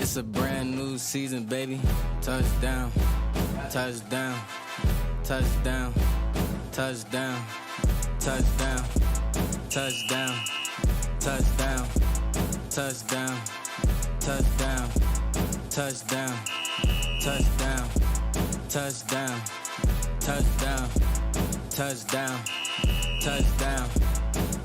It's a brand new season, baby. Touchdown, touchdown, touchdown, touchdown, touchdown, touchdown, touchdown, touchdown, touchdown, touchdown, touchdown, touchdown, touchdown, touchdown, touchdown,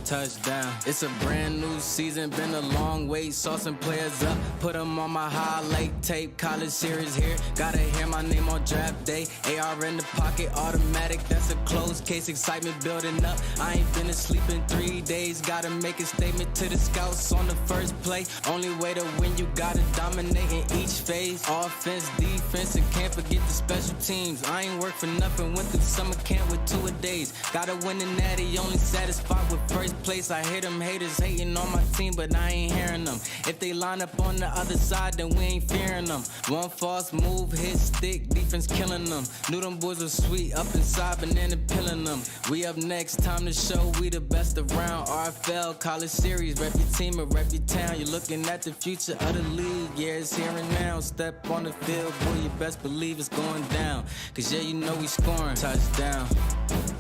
touchdown. It's a brand new season, been a long wait, saw some players up, put them on my highlight tape, college series here, gotta hear my name on draft day, AR in the pocket, automatic, that's a closed case, excitement building up, I ain't been asleep in 3 days, gotta make a statement to the scouts on the first play, only way to win, you gotta dominate in each phase, offense, defense, and can't forget the special teams, I ain't work for nothing, went through summer camp with 2-a-days, gotta win the natty, only satisfied with first place. I hear them haters hating on my team, but I ain't hearing them. If they line up on the other side, then we ain't fearing them. One false move, hit stick, defense killing them. Knew them boys were sweet, up inside, banana pilling them. We up next, time to show we the best around. RFL, college series, rep your team or rep your town. You're looking at the future of the league, yeah, it's here and now. Step on the field, boy, you best believe it's going down. Cause yeah, you know we scoring. Touchdown,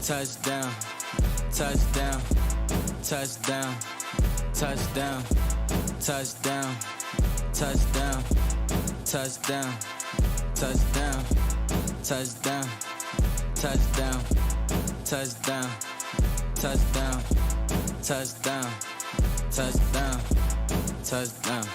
touchdown, touchdown. Touchdown, touchdown, touchdown, touchdown, touchdown, touchdown, touchdown, touchdown, touchdown, touchdown, touchdown, touchdown, touchdown.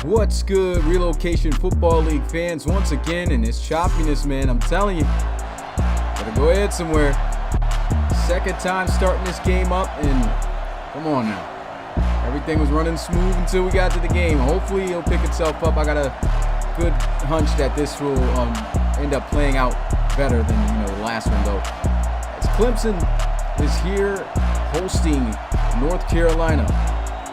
What's good, Relocation Football League fans? Once again, in this choppiness, man, I'm telling you, gotta go ahead somewhere. Second time starting this game up, and come on now. Everything was running smooth until we got to the game. Hopefully it'll pick itself up. I got a good hunch that this will end up playing out better than the last one, though. As Clemson is here hosting North Carolina.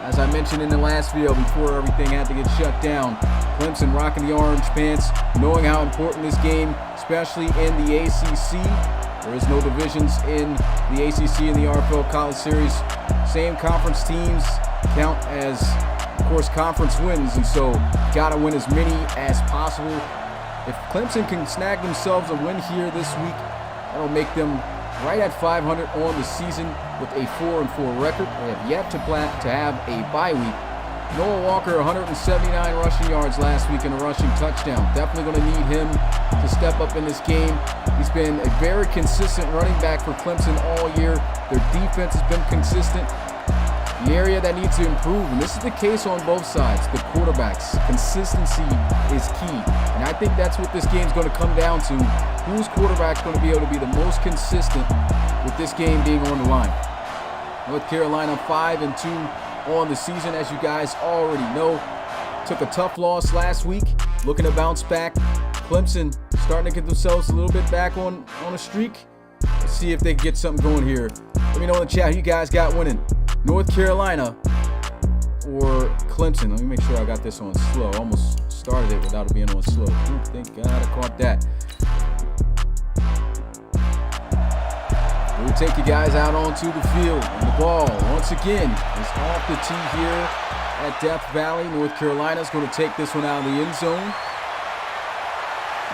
As I mentioned in the last video before everything had to get shut down, Clemson rocking the orange pants, knowing how important this game, especially in the ACC. There is no divisions in the ACC and the RFL College Series. Same conference teams count as, of course, conference wins, and so gotta win as many as possible. If Clemson can snag themselves a win here this week, that'll make them right at 500 on the season with a 4-4 record. They have yet to have a bye week. Noah Walker, 179 rushing yards last week and a rushing touchdown. Definitely going to need him to step up in this game. He's been a very consistent running back for Clemson all year. Their defense has been consistent. The area that needs to improve, and this is the case on both sides, the quarterbacks. Consistency is key, and I think that's what this game's going to come down to. Whose quarterback's going to be able to be the most consistent with this game being on the line? North Carolina 5-2 on the season, as you guys already know. Took a tough loss last week, looking to bounce back. Clemson starting to get themselves a little bit back on a streak. Let's see if they can get something going here. Let me know in the chat who you guys got winning, North Carolina or Clemson. Let me make sure I got this on slow. Almost started it without it being on slow. Ooh, thank God I caught that. We'll take you guys out onto the field. And the ball, once again, is off the tee here at Death Valley. North Carolina's going to take this one out of the end zone.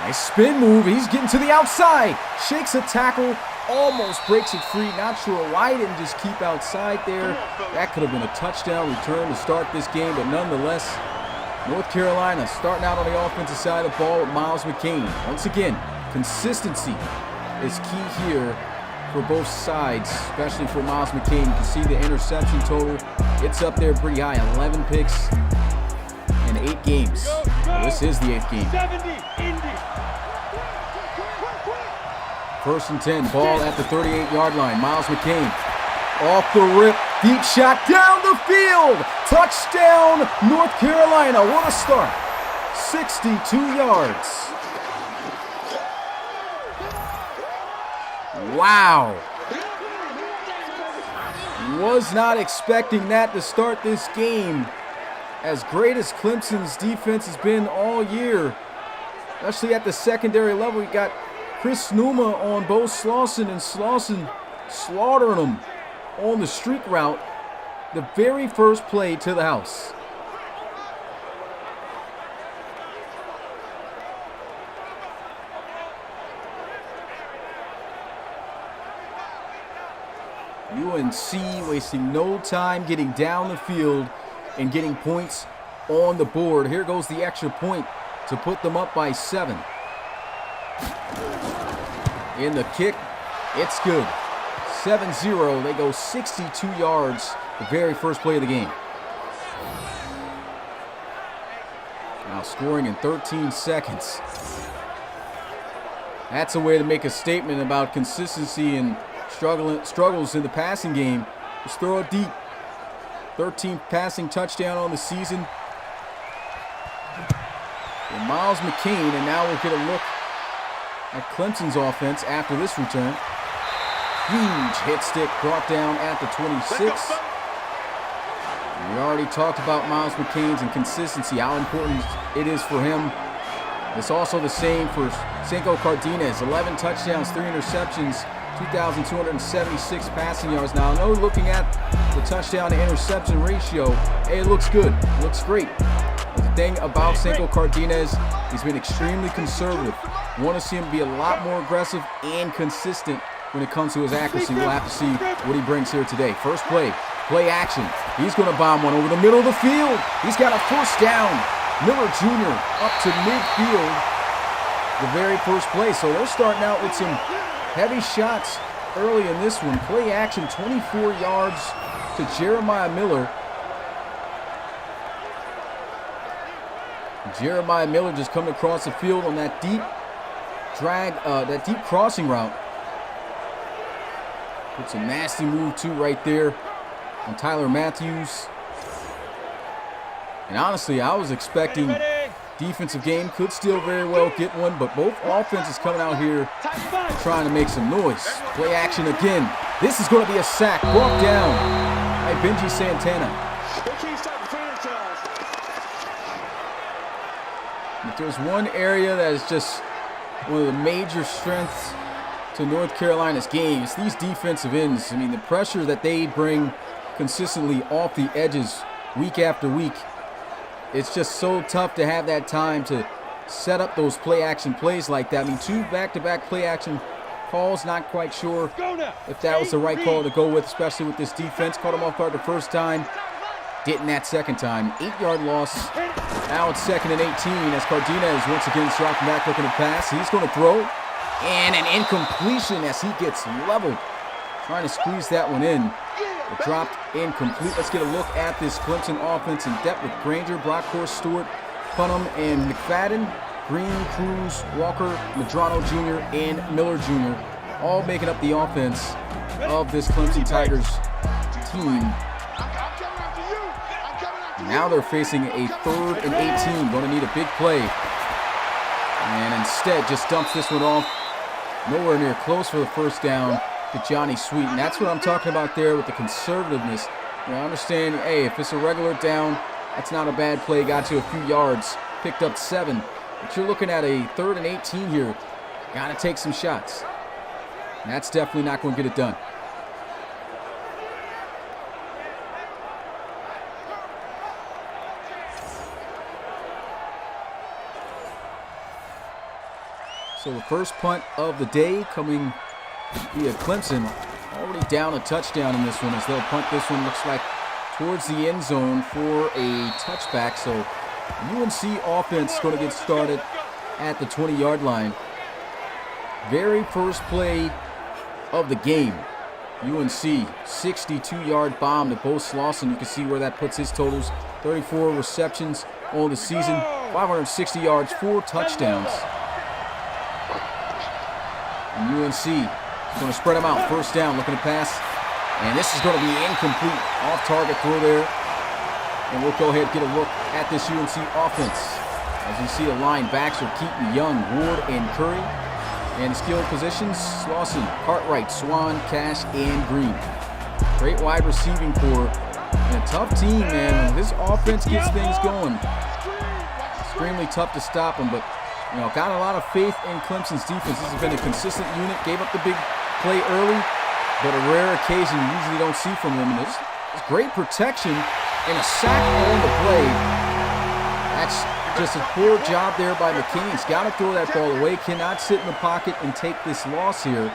Nice spin move. He's getting to the outside. Shakes a tackle. Almost breaks it free. Not sure why he didn't just keep outside there. That could have been a touchdown return to start this game, but nonetheless, North Carolina starting out on the offensive side of the ball with Miles McCain. Once again, consistency is key here for both sides, especially for Miles McCain. You can see the interception total. It's up there pretty high, 11 picks in 8 games. Well, this is the 8th game. 1st and 10, ball at the 38-yard line. Miles McCain off the rip, deep shot down the field. Touchdown, North Carolina. What a start. 62 yards. Wow. Was not expecting that to start this game. As great as Clemson's defense has been all year, especially at the secondary level, you got Chris Numa on Bo Slauson, and Slauson slaughtering him on the streak route. The very first play to the house. UNC wasting no time getting down the field and getting points on the board. Here goes the extra point to put them up by 7. In the kick, it's good. 7-0. They go 62 yards the very first play of the game. Now scoring in 13 seconds. That's a way to make a statement about consistency and struggles in the passing game. Just throw it deep. 13th passing touchdown on the season. And Miles McCain, and now we'll get a look at Clemson's offense after this return. Huge hit stick brought down at the 26. We already talked about Miles McCain's inconsistency, how important it is for him. It's also the same for Cinco Cardenas. 11 touchdowns, 3 interceptions, 2,276 passing yards. Now, I know looking at the touchdown to interception ratio, hey, it looks good. It looks great. But the thing about Cinco Cardenas, he's been extremely conservative. Want to see him be a lot more aggressive and consistent when it comes to his accuracy. We'll have to see what he brings here today. First play action. He's going to bomb one over the middle of the field. He's got a first down. Miller Jr. up to midfield the very first play. So they're starting out with some heavy shots early in this one. Play action, 24 yards to Jeremiah Miller. Jeremiah Miller just coming across the field on that deep crossing route. Puts a nasty move too right there on Tyler Matthews. And honestly, I was expecting defensive game, could still very well get one, but both offenses coming out here trying to make some noise. Play action again. This is going to be a sack brought down by Benji Santana. If there's one area that is just one of the major strengths to North Carolina's game, it's these defensive ends. I mean, the pressure that they bring consistently off the edges week after week. It's just so tough to have that time to set up those play action plays like that. I mean, 2 back-to-back play action calls, not quite sure if that was the right call to go with, especially with this defense. Caught him off guard the first time, didn't that second time. 8-yard loss. Now it's 2nd and 18 as Cardenas once again dropping back looking to pass. He's going to throw, and an incompletion as he gets leveled. Trying to squeeze that one in. It dropped incomplete. Let's get a look at this Clemson offense in depth with Granger, Brockhorst, Stewart, Punham, and McFadden. Green, Cruz, Walker, Medrano Jr., and Miller Jr. all making up the offense of this Clemson Tigers team. Now they're facing a 3rd and 18. Going to need a big play. And instead just dumps this one off. Nowhere near close for the first down to Johnny Sweet. And that's what I'm talking about there with the conservativeness. You know, I understand, hey, if it's a regular down, that's not a bad play. Got you a few yards. picked up 7. But you're looking at a 3rd and 18 here. Got to take some shots. And that's definitely not going to get it done. So the first punt of the day coming via Clemson. Already down a touchdown in this one as they'll punt this one, looks like, towards the end zone for a touchback. So UNC offense going to get started at the 20-yard line. Very first play of the game. UNC 62-yard bomb to Bo Slauson. You can see where that puts his totals. 34 receptions on the season, 560 yards, 4 touchdowns. And UNC is going to spread them out. First down, looking to pass. And this is going to be incomplete. Off-target throw there. And we'll go ahead and get a look at this UNC offense. As you see, the linebacks are Keaton, Young, Ward, and Curry. And the skill positions, Slauson, Cartwright, Swan, Cash, and Green. Great wide receiving core. And a tough team, man. When this offense gets things going, extremely tough to stop them. But, you know, got a lot of faith in Clemson's defense. This has been a consistent unit. Gave up the big play early, but a rare occasion you usually don't see from them. And there's great protection and a sack on the play. That's just a poor job there by McCain. He's got to throw that ball away. Cannot sit in the pocket and take this loss here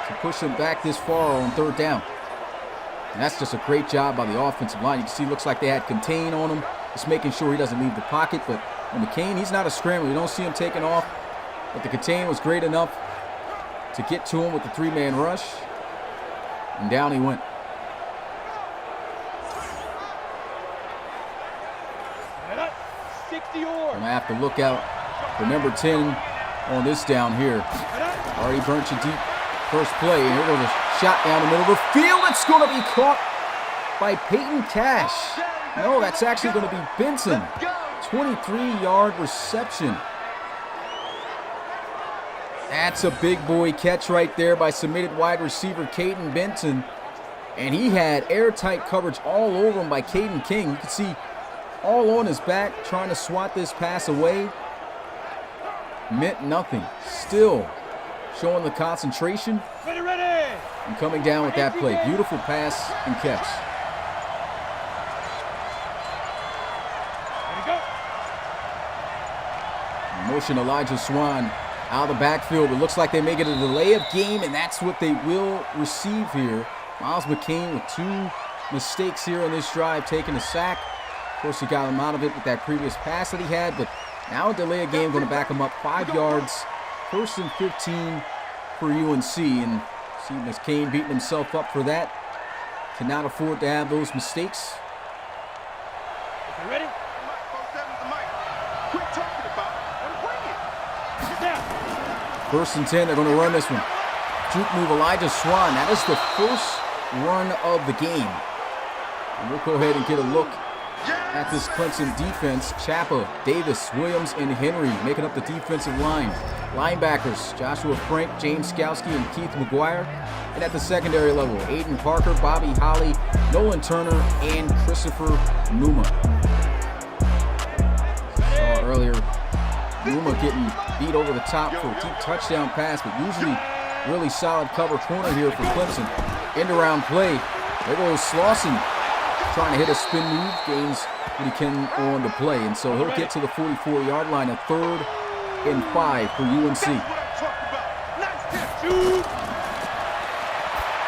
to push them back this far on 3rd down. And that's just a great job by the offensive line. You can see, looks like they had contain on him, just making sure he doesn't leave the pocket. But McCain, he's not a scrambler. You don't see him taking off. But the contain was great enough to get to him with the 3-man rush. And down he went. Gonna have to look out for number 10 on this down here. Already burnt you deep. First play, and here goes a shot down the middle of the field. It's going to be caught by Peyton Cash. No, that's actually going to be Benson. 23-yard reception. That's a big boy catch right there by submitted wide receiver Caden Benson. And he had airtight coverage all over him by Caden King. You can see all on his back, trying to swat this pass away. Meant nothing. Still showing the concentration. Ready. And coming down with that play. Beautiful pass and catch. Motion Elijah Swan out of the backfield. It looks like they may get a delay of game, and that's what they will receive here. Miles McCain with 2 mistakes here on this drive, taking a sack. Of course, he got him out of it with that previous pass that he had, but now a delay of game going to back him up 5 yards. 1st and 15 for UNC, and see McCain beating himself up for that. Cannot afford to have those mistakes. You ready? Quit talking about it. Bring it. 1st and 10, they're going to run this one. Juke move, Elijah Swan. That is the first run of the game. And we'll go ahead and get a look at this Clemson defense. Chappa, Davis, Williams, and Henry making up the defensive line. Linebackers, Joshua Frank, James Skowski, and Keith McGuire. And at the secondary level, Aiden Parker, Bobby Holly, Nolan Turner, and Christopher Numa. Saw earlier Numa getting beat over the top for a deep touchdown pass, but usually really solid cover corner here for Clemson. End around play. There goes Slauson trying to hit a spin move, gains what he can on the play, and so he'll get to the 44-yard line, a 3rd and 5 for UNC.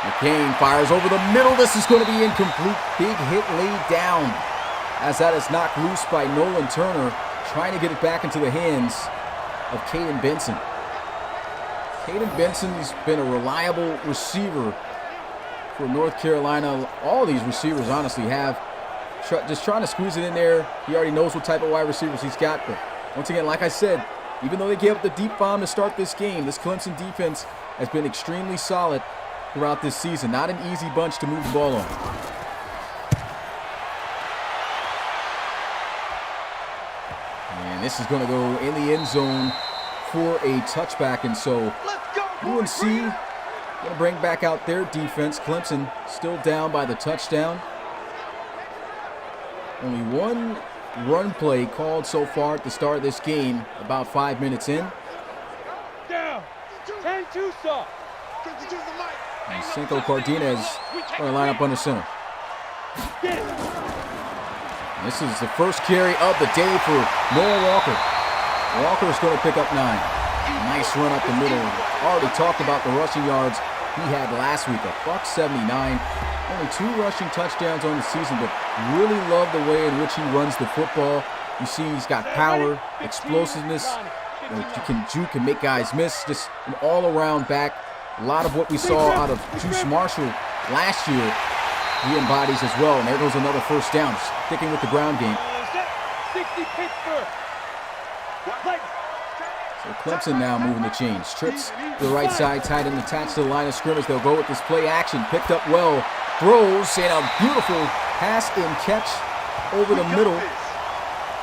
McCain fires over the middle. This is going to be incomplete. Big hit laid down as that is knocked loose by Nolan Turner, trying to get it back into the hands of Caden Benson. Caden Benson's been a reliable receiver for North Carolina. All these receivers honestly have. Just trying to squeeze it in there. He already knows what type of wide receivers he's got. But once again, like I said, even though they gave up the deep bomb to start this game, this Clemson defense has been extremely solid throughout this season. Not an easy bunch to move the ball on. And this is going to go in the end zone for a touchback. And so UNC going to bring back out their defense. Clemson still down by the touchdown. Only one run play called so far at the start of this game, about 5 minutes in. Down. 10-2 soft. And Cinco Cardenas going to line up under center. Get it. This is the first carry of the day for Noah Walker. Walker's going to pick up 9. Nice run up the middle. Already talked about the rushing yards he had last week, $179. Only 2 rushing touchdowns on the season, but really love the way in which he runs the football. You see he's got power, explosiveness. You can juke and make guys miss. Just an all-around back. A lot of what we saw out of Juice Marshall last year, he embodies as well. And there goes another first down, sticking with the ground game. 60 Pittsburgh. So Clemson now moving the chains. Trips to the right side, tight end attached to the line of scrimmage. They'll go with this play action. Picked up well. Throws and a beautiful pass and catch over the middle.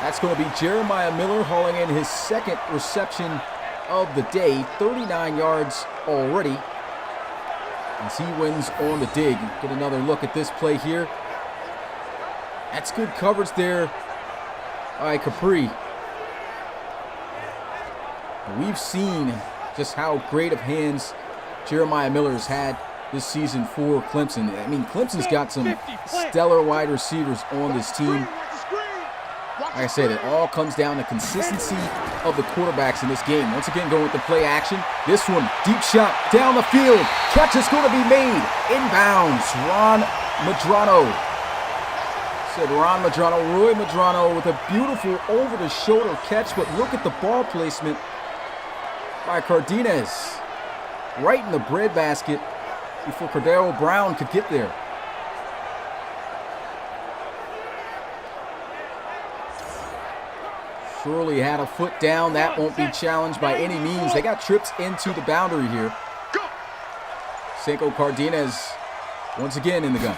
That's going to be Jeremiah Miller hauling in his second reception of the day. 39 yards already as he wins on the dig. Get another look at this play here. That's good coverage there by Capri. We've seen just how great of hands Jeremiah Miller's had this season for Clemson. I mean, Clemson's got some stellar wide receivers on this team. Like I said, it all comes down to consistency of the quarterbacks in this game. Once again, going with the play action. This one, deep shot down the field. Catch is going to be made. Inbounds, Ron Medrano. Said Ron Medrano, Roy Medrano with a beautiful over-the-shoulder catch, but look at the ball placement by Cardenas. Right in the breadbasket before Cordero Brown could get there. Surely had a foot down. That won't be challenged by any means. They got trips into the boundary here. Cinco Cardenas once again in the gun.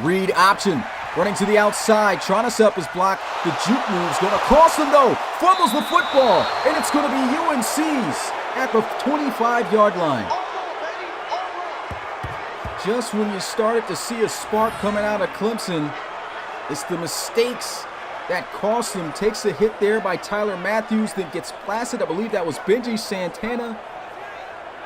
Read option. Running to the outside. Trying to set up his block. The juke move's going to cross him though. Fumbles the football. And it's going to be UNC's at the 25-yard line. Just when you started to see a spark coming out of Clemson, it's the mistakes that cost him. Takes a hit there by Tyler Matthews, then gets blasted. I believe that was Benji Santana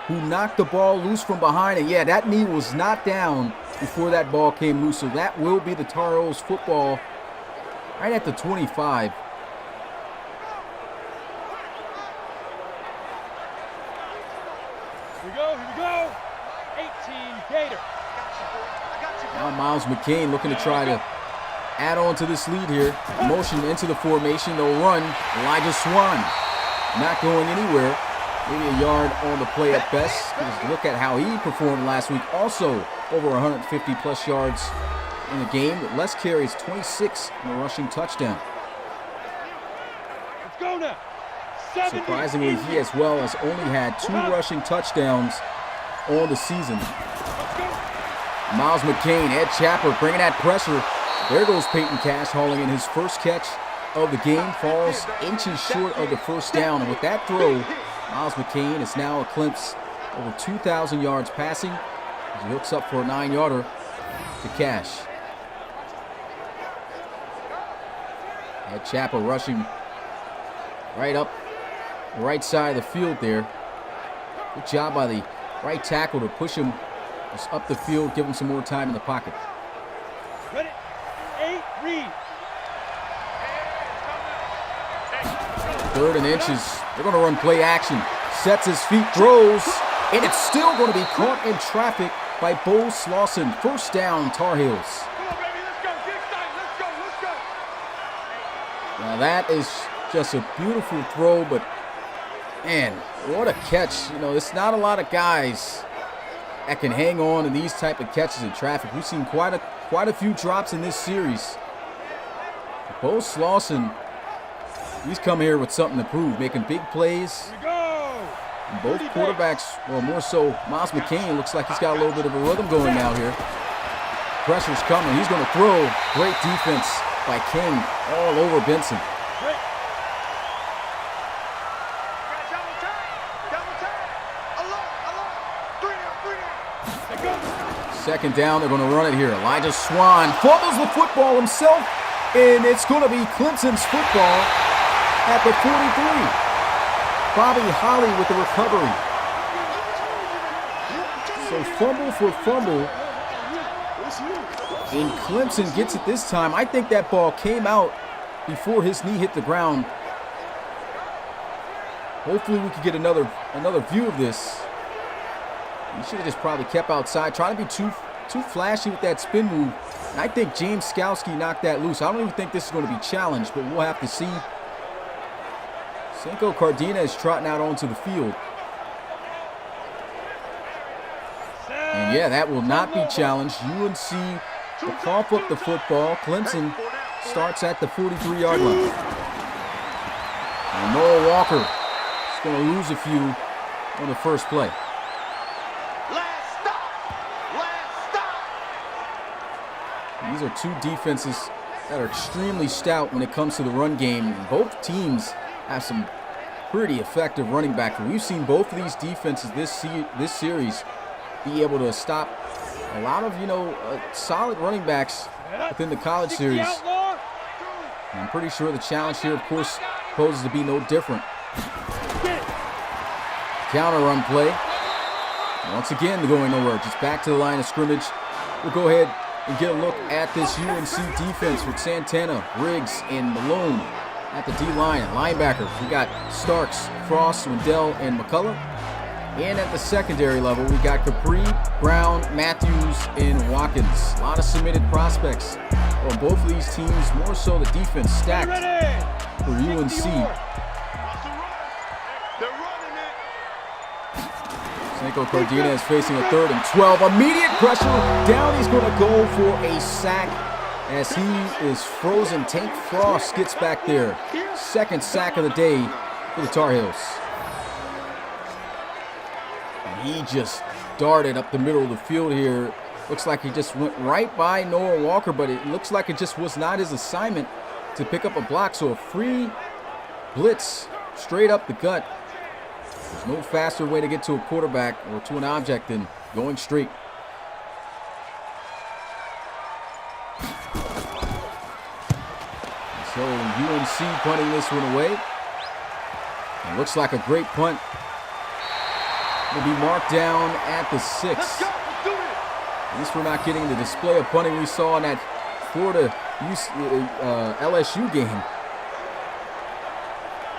who knocked the ball loose from behind. And yeah, that knee was not down before that ball came loose. So that will be the Tar Heels football right at the 25. Here we go. 18 Gator. Now Miles McCain looking to try to add on to this lead here. Motion into the formation. They'll run. Elijah Swan not going anywhere. Maybe a yard on the play at best. Just look at how he performed last week. Also over 150 plus yards in the game. With less carries, 26 and a rushing touchdown. Let's go now. Surprisingly, he as well has only had 2 rushing touchdowns on the season. Miles McCain, Ed Chapper bringing that pressure. There goes Peyton Cash hauling in his first catch of the game. Falls inches short of the first down. And with that throw, Miles McCain is now eclipsed over 2,000 yards passing. He hooks up for a 9-yarder to Cash. Ed Chapper rushing right up the right side of the field there. Good job by the right tackle to push him just up the field, give him some more time in the pocket. Ready? 8, read. 3rd and inches. They're going to run play action. Sets his feet, throws, and it's still going to be caught in traffic by Bo Slauson. First down, Tar Heels. Come on, baby, let's go. Get excited. Let's go. Now that is just a beautiful throw, but man, what a catch. You know, it's not a lot of guys that can hang on to these type of catches in traffic. We've seen quite a few drops in this series. Bo Slauson, he's come here with something to prove, making big plays. Here we go. And both quarterbacks, well, more so Miles McCain, looks like he's got a little bit of a rhythm going now here. Pressure's coming. He's going to throw. Great defense by King all over Benson. Second down, they're going to run it here. Elijah Swan fumbles the football himself, And it's going to be Clemson's football at the 43. Bobby Holly with the recovery. So fumble for fumble. And Clemson gets it this time. I think that ball came out before his knee hit the ground. Hopefully we could get another view of this. He should have just probably kept outside, trying to be too flashy with that spin move. And I think James Skalski knocked that loose. I don't even think this is going to be challenged, but we'll have to see. Senko Cardina trotting out onto the field. And yeah, that will not be challenged. UNC will cough up the football. Clemson starts at the 43-yard line. And Noah Walker is going to lose a few on the first play. These are two defenses that are extremely stout when it comes to the run game. Both teams have some pretty effective running backs. We've seen both of these defenses this series be able to stop a lot of, solid running backs within the college series. And I'm pretty sure the challenge here, of course, poses to be no different. Counter run play. Once again, going nowhere. Just back to the line of scrimmage. We'll go ahead and get a look at this UNC defense with Santana, Riggs, and Malone at the D-line. Linebackers, we got Starks, Frost, Wendell, and McCullough. And at the secondary level, we got Capri, Brown, Matthews, and Watkins. A lot of submitted prospects on both of these teams, more so the defense stacked for UNC. Senko Cardina is facing a 3rd and 12. Immediate pressure. Down. He's going to go for a sack as he is frozen. Tank Frost gets back there. 2nd sack of the day for the Tar Heels. And he just darted up the middle of the field here. Looks like he just went right by Noah Walker, but it looks like it just was not his assignment to pick up a block. So a free blitz straight up the gut. There's no faster way to get to a quarterback or to an object than going straight. So UNC punting this one away. It looks like a great punt. Will be marked down at the 6. At least we're not getting the display of punting we saw in that Florida LSU game.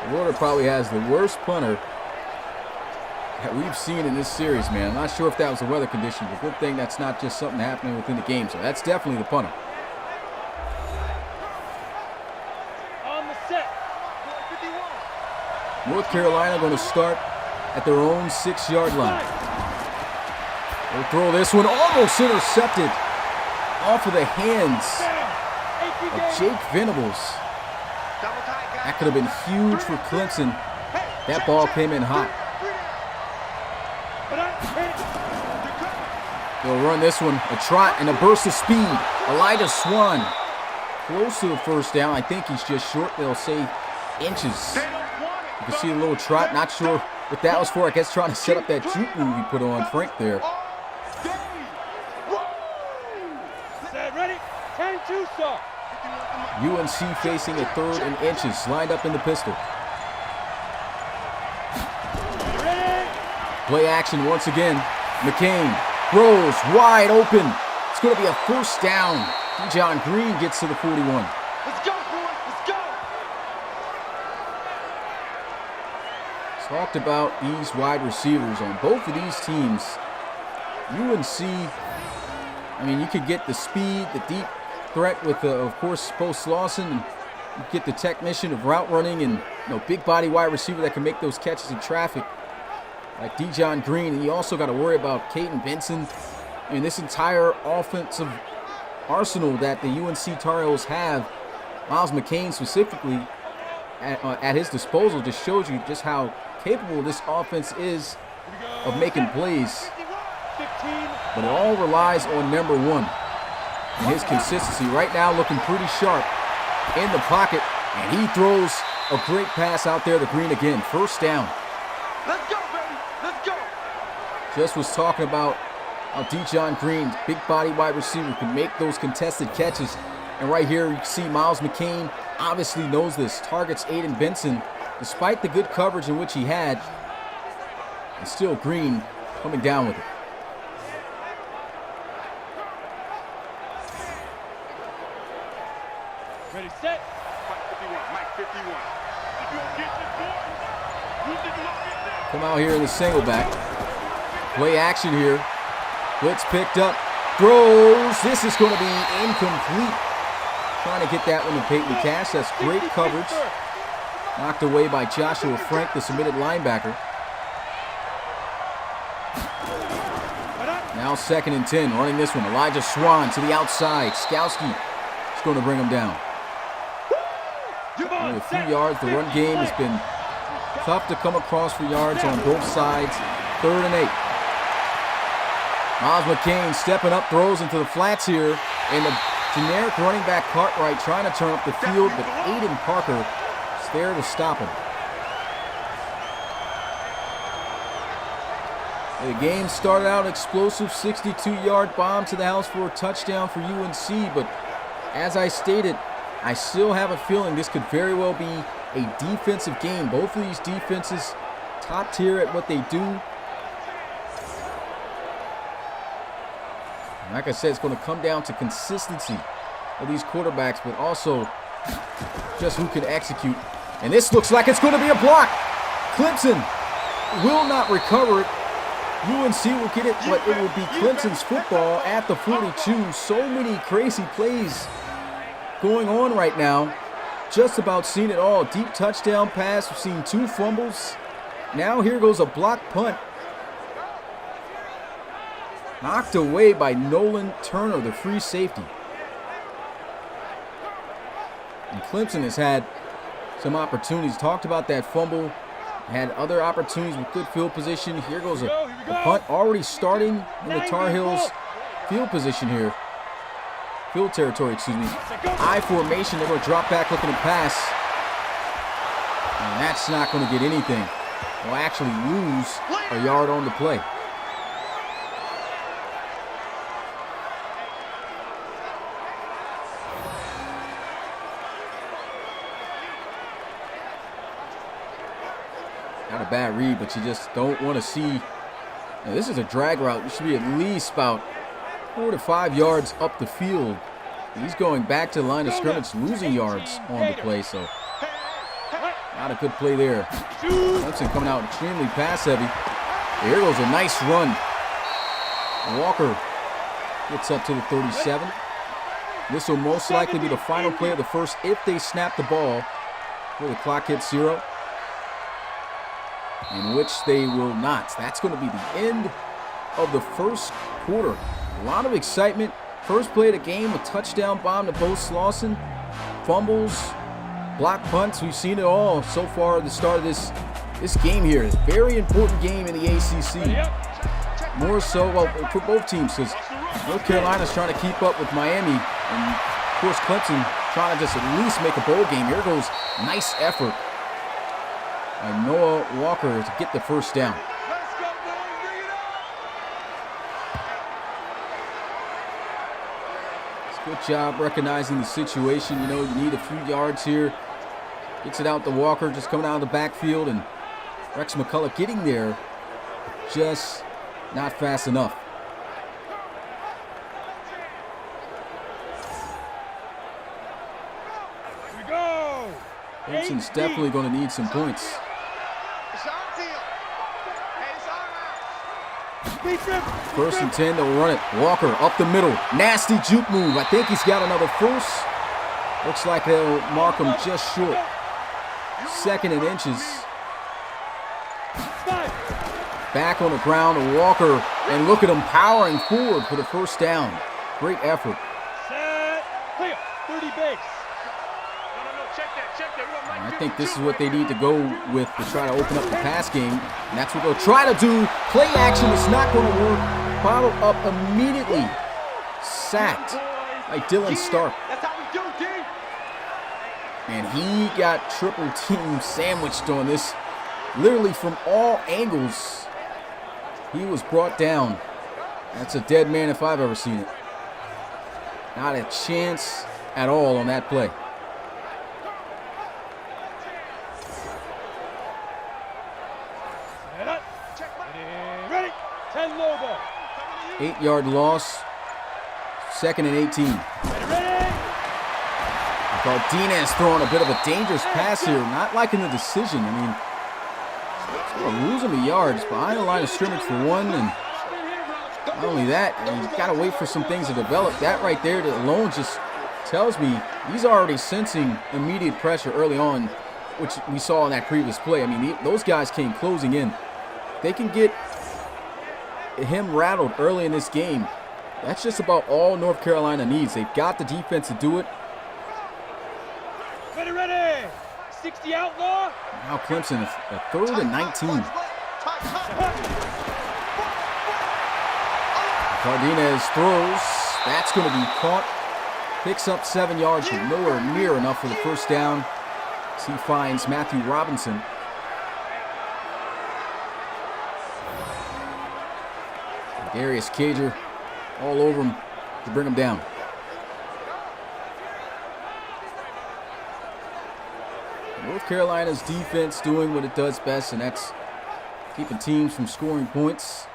Florida probably has the worst punter that we've seen in this series, man. I'm not sure if that was a weather condition, but good thing that's not just something happening within the game. So that's definitely the punter. On the set. North Carolina going to start at their own 6-yard line. They'll throw this one, almost intercepted off of the hands of Jake Venables. That could have been huge for Clemson. That ball came in hot. They'll run this one, a trot and a burst of speed. Elijah Swan close to the 1st down. I think he's just short, they'll say inches. You can see a little trot, not sure what that was for. I guess trying to set up that juke move he put on Frank there. Ready? 10-2, sir. UNC facing a 3rd and inches, lined up in the pistol. Play action once again. McCain throws wide open. It's going to be a 1st down. Dijon Green gets to the 41. Let's go, boys. Let's go. Talked about these wide receivers on both of these teams. UNC, I mean, you could get the speed, the deep threat with, of course, Bo Slauson. You get the technician of route running and big body wide receiver that can make those catches in traffic, like Dijon Green. And you also got to worry about Caden Benson. I mean, this entire offensive arsenal that the UNC Tar Heels have, Miles McCain specifically, at his disposal, just shows you just how capable this offense is of making plays. But it all relies on number 1 and his consistency. Right now looking pretty sharp in the pocket, and he throws a great pass out there to Green again. 1st down. Let's go, baby. Let's go. Just was talking about how Dijon Green, big body wide receiver, can make those contested catches And right here, you can see Miles McCain obviously knows this. Targets Aiden Benson, despite the good coverage in which he had. And still Green coming down with it. Ready, set. Mike 51, Mike 51. If you don't get this boy, you think you're gonna get this? Come out here in the single back. Play action here. Blitz picked up. Throws. This is going to be incomplete. Trying to get that one to Peyton Cash. That's great coverage. Knocked away by Joshua Frank, the submitted linebacker. Now 2nd and 10. Running this one. Elijah Swan to the outside. Skowski is going to bring him down. Only a few yards. The run game has been tough to come across for yards on both sides. 3rd and 8. Miles McCain stepping up, throws into the flats here. And the generic running back Cartwright trying to turn up the field, but Aiden Parker is there to stop him. The game started out explosive, 62-yard bomb to the house for a touchdown for UNC, but as I stated, I still have a feeling this could very well be a defensive game. Both of these defenses top tier at what they do. Like I said, it's going to come down to consistency of these quarterbacks, but also just who can execute. And this looks like it's going to be a block. Clemson will not recover it. UNC will get it, but it will be Clemson's football at the 42. So many crazy plays going on right now. Just about seen it all. Deep touchdown pass. We've seen 2 fumbles. Now here goes a block punt. Knocked away by Nolan Turner, the free safety. And Clemson has had some opportunities. Talked about that fumble. Had other opportunities with good field position. Here goes a punt already starting in the Tar Heels field position here. Field territory, excuse me. I formation. They're going to drop back looking to pass. And that's not going to get anything. They'll actually lose a yard on the play. Not a bad read, but you just don't want to see. Now, this is a drag route. You should be at least about 4 to 5 yards up the field. He's going back to the line of scrimmage, losing yards on the play, so not a good play there. Clemson coming out extremely pass heavy. Here goes a nice run. Walker gets up to the 37. This will most likely be the final play of the first if they snap the ball before the clock hits 0. In which they will not. That's going to be the end of the first quarter. A lot of excitement. First play of the game, a touchdown bomb to Bo Slauson. Fumbles, block punts. We've seen it all so far at the start of this game here. It's a very important game in the ACC. More so, well, for both teams, because North Carolina's trying to keep up with Miami. And, of course, Clemson trying to just at least make a bowl game. Here goes nice effort by Noah Walker to get the first down. Good job recognizing the situation. You know, you need a few yards here. Gets it out to Walker, just coming out of the backfield, and Rex McCullough getting there, just not fast enough. Here we go. Clemson's definitely going to need some points. First and 10, they'll run it. Walker up the middle. Nasty juke move. I think he's got another first. Looks like they'll mark him just short. 2nd and inches. Back on the ground to Walker. And look at him powering forward for the first down. Great effort. Set. Clear. 30 base. I think this is what they need to go with to try to open up the pass game. And that's what they'll try to do. Play action is not going to work. Bottled up immediately. Sacked by Dylan Stark. That's how we do, D. And he got triple team sandwiched on this. Literally from all angles. He was brought down. That's a dead man if I've ever seen it. Not a chance at all on that play. Ready? 10 low ball. 8-yard loss. 2nd and 18. Cardenas throwing a bit of a dangerous pass here. Not liking the decision. I mean, he's going to lose him a yards behind the line of scrimmage for one. And not only that, he's got to wait for some things to develop. That right there alone just tells me he's already sensing immediate pressure early on, which we saw in that previous play. I mean, those guys came closing in. They can get him rattled early in this game. That's just about all North Carolina needs. They've got the defense to do it. Ready. 60 outlaw. Now Clemson, a 3rd and 19. Cardenas throws. That's going to be caught. Picks up 7 yards, but nowhere near enough for the first down as he finds Matthew Robinson. Darius Cager all over him to bring him down. North Carolina's defense doing what it does best, and that's keeping teams from scoring points.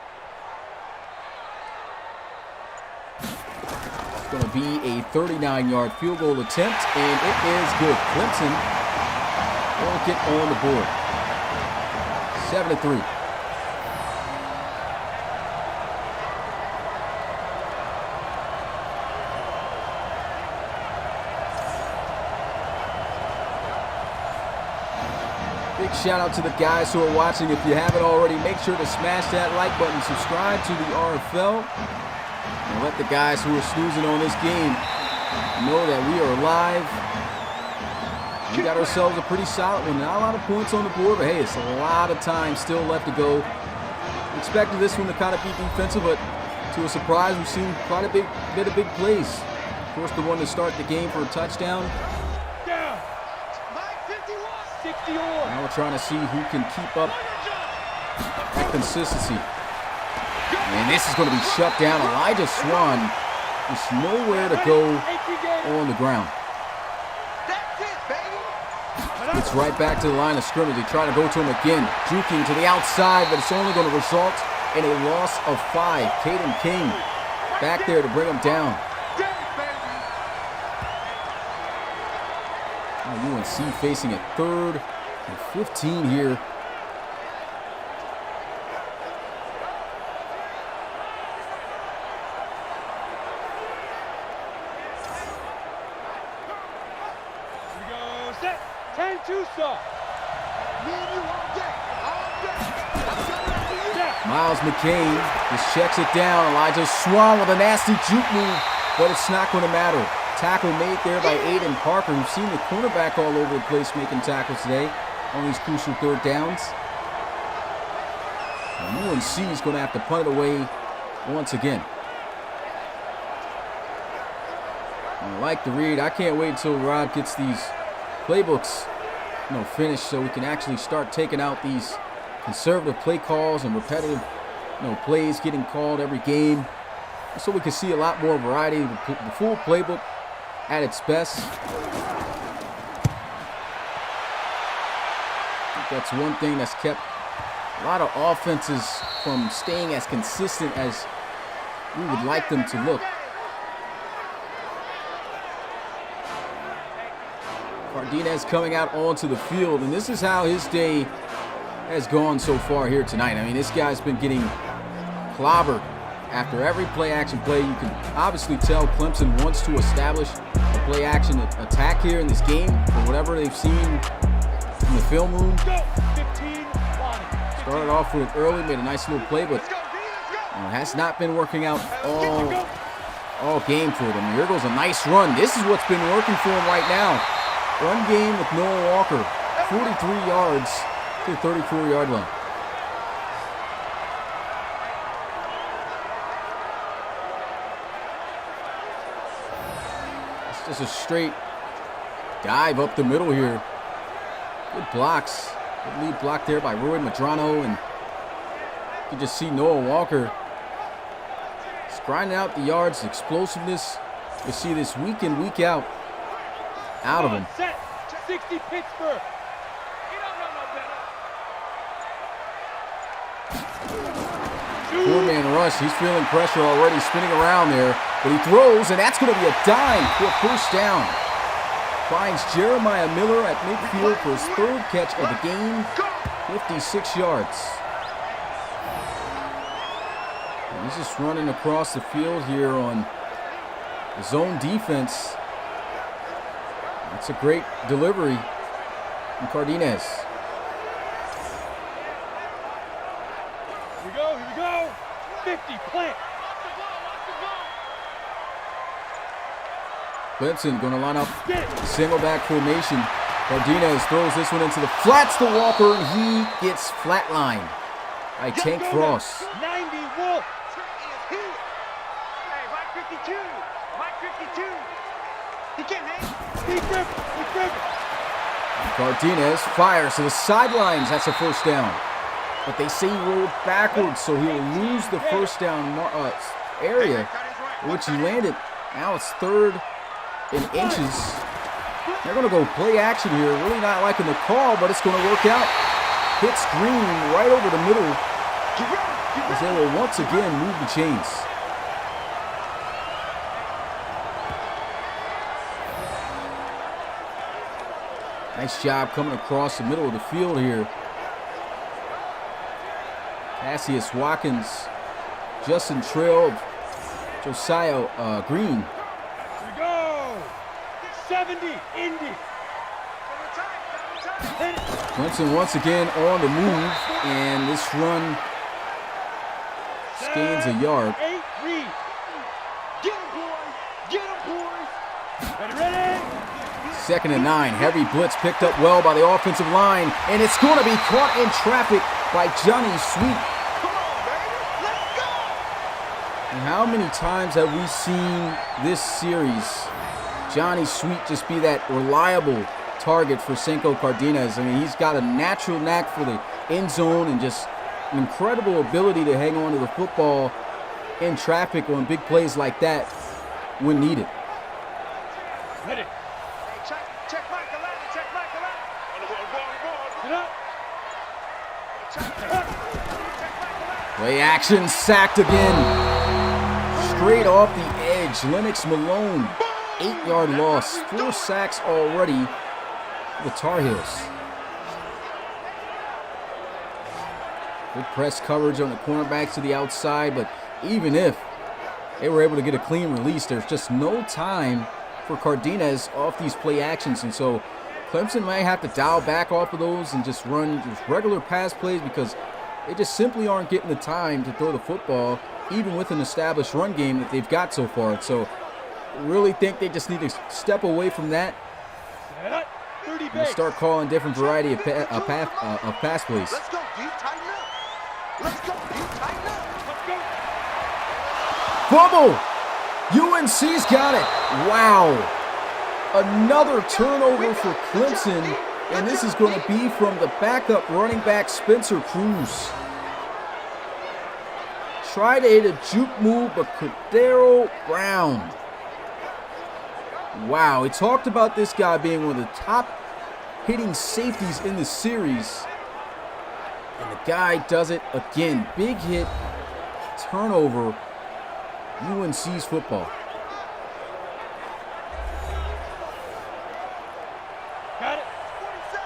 It's going to be a 39-yard field goal attempt, and it is good. Clemson will get on the board. 7-3. Big shout out to the guys who are watching. If you haven't already, make sure to smash that like button, subscribe to the RFL, and let the guys who are snoozing on this game know that we are live. We got ourselves a pretty solid one. Not a lot of points on the board, but hey, it's a lot of time still left to go. Expected this one to kind of be defensive, but to a surprise, we've seen quite a bit of big plays. Of course, the one to start the game for a touchdown. Now we're trying to see who can keep up that consistency. And this is going to be shut down. Elijah Swan is nowhere to go on the ground. Gets right back to the line of scrimmage. They try to go to him again. Juking to the outside, but it's only going to result in a loss of 5. Caden King back there to bring him down. UNC facing a 3rd and 15 here. Here we go. Set. 10-2 stop. Miles McCain just checks it down. Elijah Swan with a nasty juke move, but it's not going to matter. Tackle made there by Aiden Parker. We've seen the cornerback all over the place making tackles today on these crucial 3rd downs. And UNC is going to have to punt it away once again. I like the read. I can't wait until Rob gets these playbooks, finished, so we can actually start taking out these conservative play calls and repetitive, plays getting called every game, so we can see a lot more variety. The full playbook at its best. I think that's one thing that's kept a lot of offenses from staying as consistent as we would like them to look. Cardenas coming out onto the field, and this is how his day has gone so far here tonight. I mean, this guy's been getting clobbered after every play-action play. You can obviously tell Clemson wants to establish a play-action attack here in this game for whatever they've seen in the film room. Started off with it early, made a nice little play, but has not been working out all game for them. Here goes a nice run. This is what's been working for him right now. Run game with Noah Walker, 43 yards to the 34-yard line. Just a straight dive up the middle here. Good blocks. Good lead block there by Roy Madrano. And you can just see Noah Walker just grinding out the yards, explosiveness. You see this week in, week out out of him. Set. 60 Pittsburgh. Four-man rush. He's feeling pressure already, spinning around there. But he throws, and that's going to be a dime for a first down. Finds Jeremiah Miller at midfield for his third catch of the game. 56 yards. And he's just running across the field here on the zone defense. That's a great delivery from Cardenas. Here we go. 50, plant. Clemson going to line up single back formation. Cardenas throws this one into the flats to Walker, and he gets flatlined by Tank Frost. 90 Wolf. Hey, Mike 52. Mike 52. He can't hang. He gripped. Cardenas fires to the sidelines. That's a first down. But they say he rolled backwards, so he'll lose the first down area, which he landed. Now it's third in inches. They're going to go play action here. Really not liking the call, but it's going to work out. Hits Green right over the middle as they will once again move the chains. Nice job coming across the middle of the field here. Cassius Watkins just in trail of Josiah Green. Here we go. 70, Indy. Clemson once again on the move, and this run gains a yard. 8, Reed. Get him, boys. Get him, boys. Ready. 2nd and 9. Heavy blitz picked up well by the offensive line, and it's going to be caught in traffic by Johnny Sweet. Come on, baby. Let's go. And how many times have we seen this series Johnny Sweet just be that reliable target for Senko Cardenas? I mean, he's got a natural knack for the end zone and just an incredible ability to hang on to the football in traffic on big plays like that when needed. Ready. Hey, check Mike 11. Check Mike 11. On the board. Get up. Check Mike 11. Play action, sacked again. Straight off the edge, Lennox Malone, 8-yard loss. 4 sacks already for the Tar Heels. Good press coverage on the cornerbacks to the outside, but even if they were able to get a clean release, there's just no time for Cardenas off these play actions, and so Clemson might have to dial back off of those and just run just regular pass plays because they just simply aren't getting the time to throw the football, even with an established run game that they've got so far. And so I really think they just need to step away from that and start calling different variety of pass plays. Let's go, D. Tighten up. Let's go, D. Tighten up. Fumble! UNC's got it. Wow. Another turnover for Clemson, and this is going to be from the backup running back Spencer Cruz. Tried to hit a juke move, but Cordero Brown. Wow, we talked about this guy being one of the top hitting safeties in the series, and the guy does it again. Big hit, turnover, UNC's football. Got it. 47.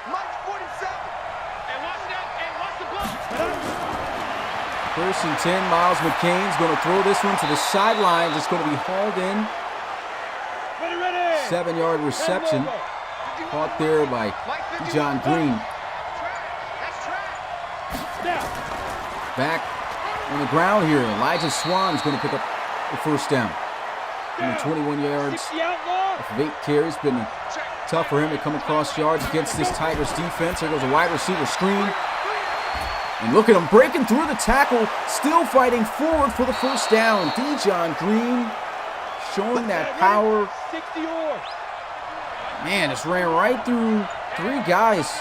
Mike 47. Hey, watch that. Hey, watch the block. First and 10, Miles McCain's going to throw this one to the sidelines. It's going to be hauled in. Ready. 7-yard reception. Caught there by John Green. That's track. Snap. Back on the ground here. Elijah Swan's going to pick up the first down. Only 21 yards 60 outlaw. off of 8 carries. Been tough for him to come across yards against this Tigers defense. There goes a wide receiver screen. And look at him breaking through the tackle, still fighting forward for the first down. John Green showing that power. 60 or. Man, just ran right through 3 guys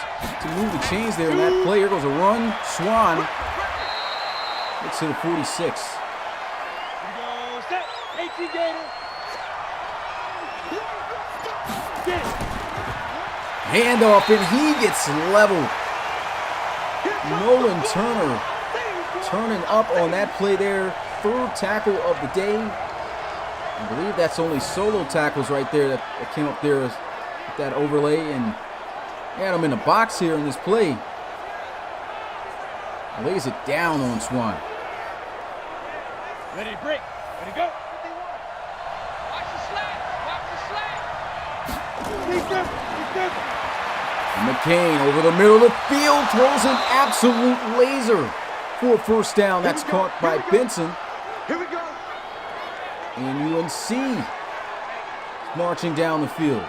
to move the chains there in that play. Here goes a run. Swan gets to the 46. Here we go. Set. 18 Gator. Handoff, and he gets leveled. Nolan Turner turning up on that play there. Third tackle of the day. I believe that's only solo tackles right there that came up there with that overlay. And had him in the box here in this play. Lays it down on Swan. Ready to break. Ready to go. Watch the slant. Watch the slant. He's good. McCain over the middle of the field throws an absolute laser for a first down. That's caught by Benson. Here we go. And UNC marching down the field.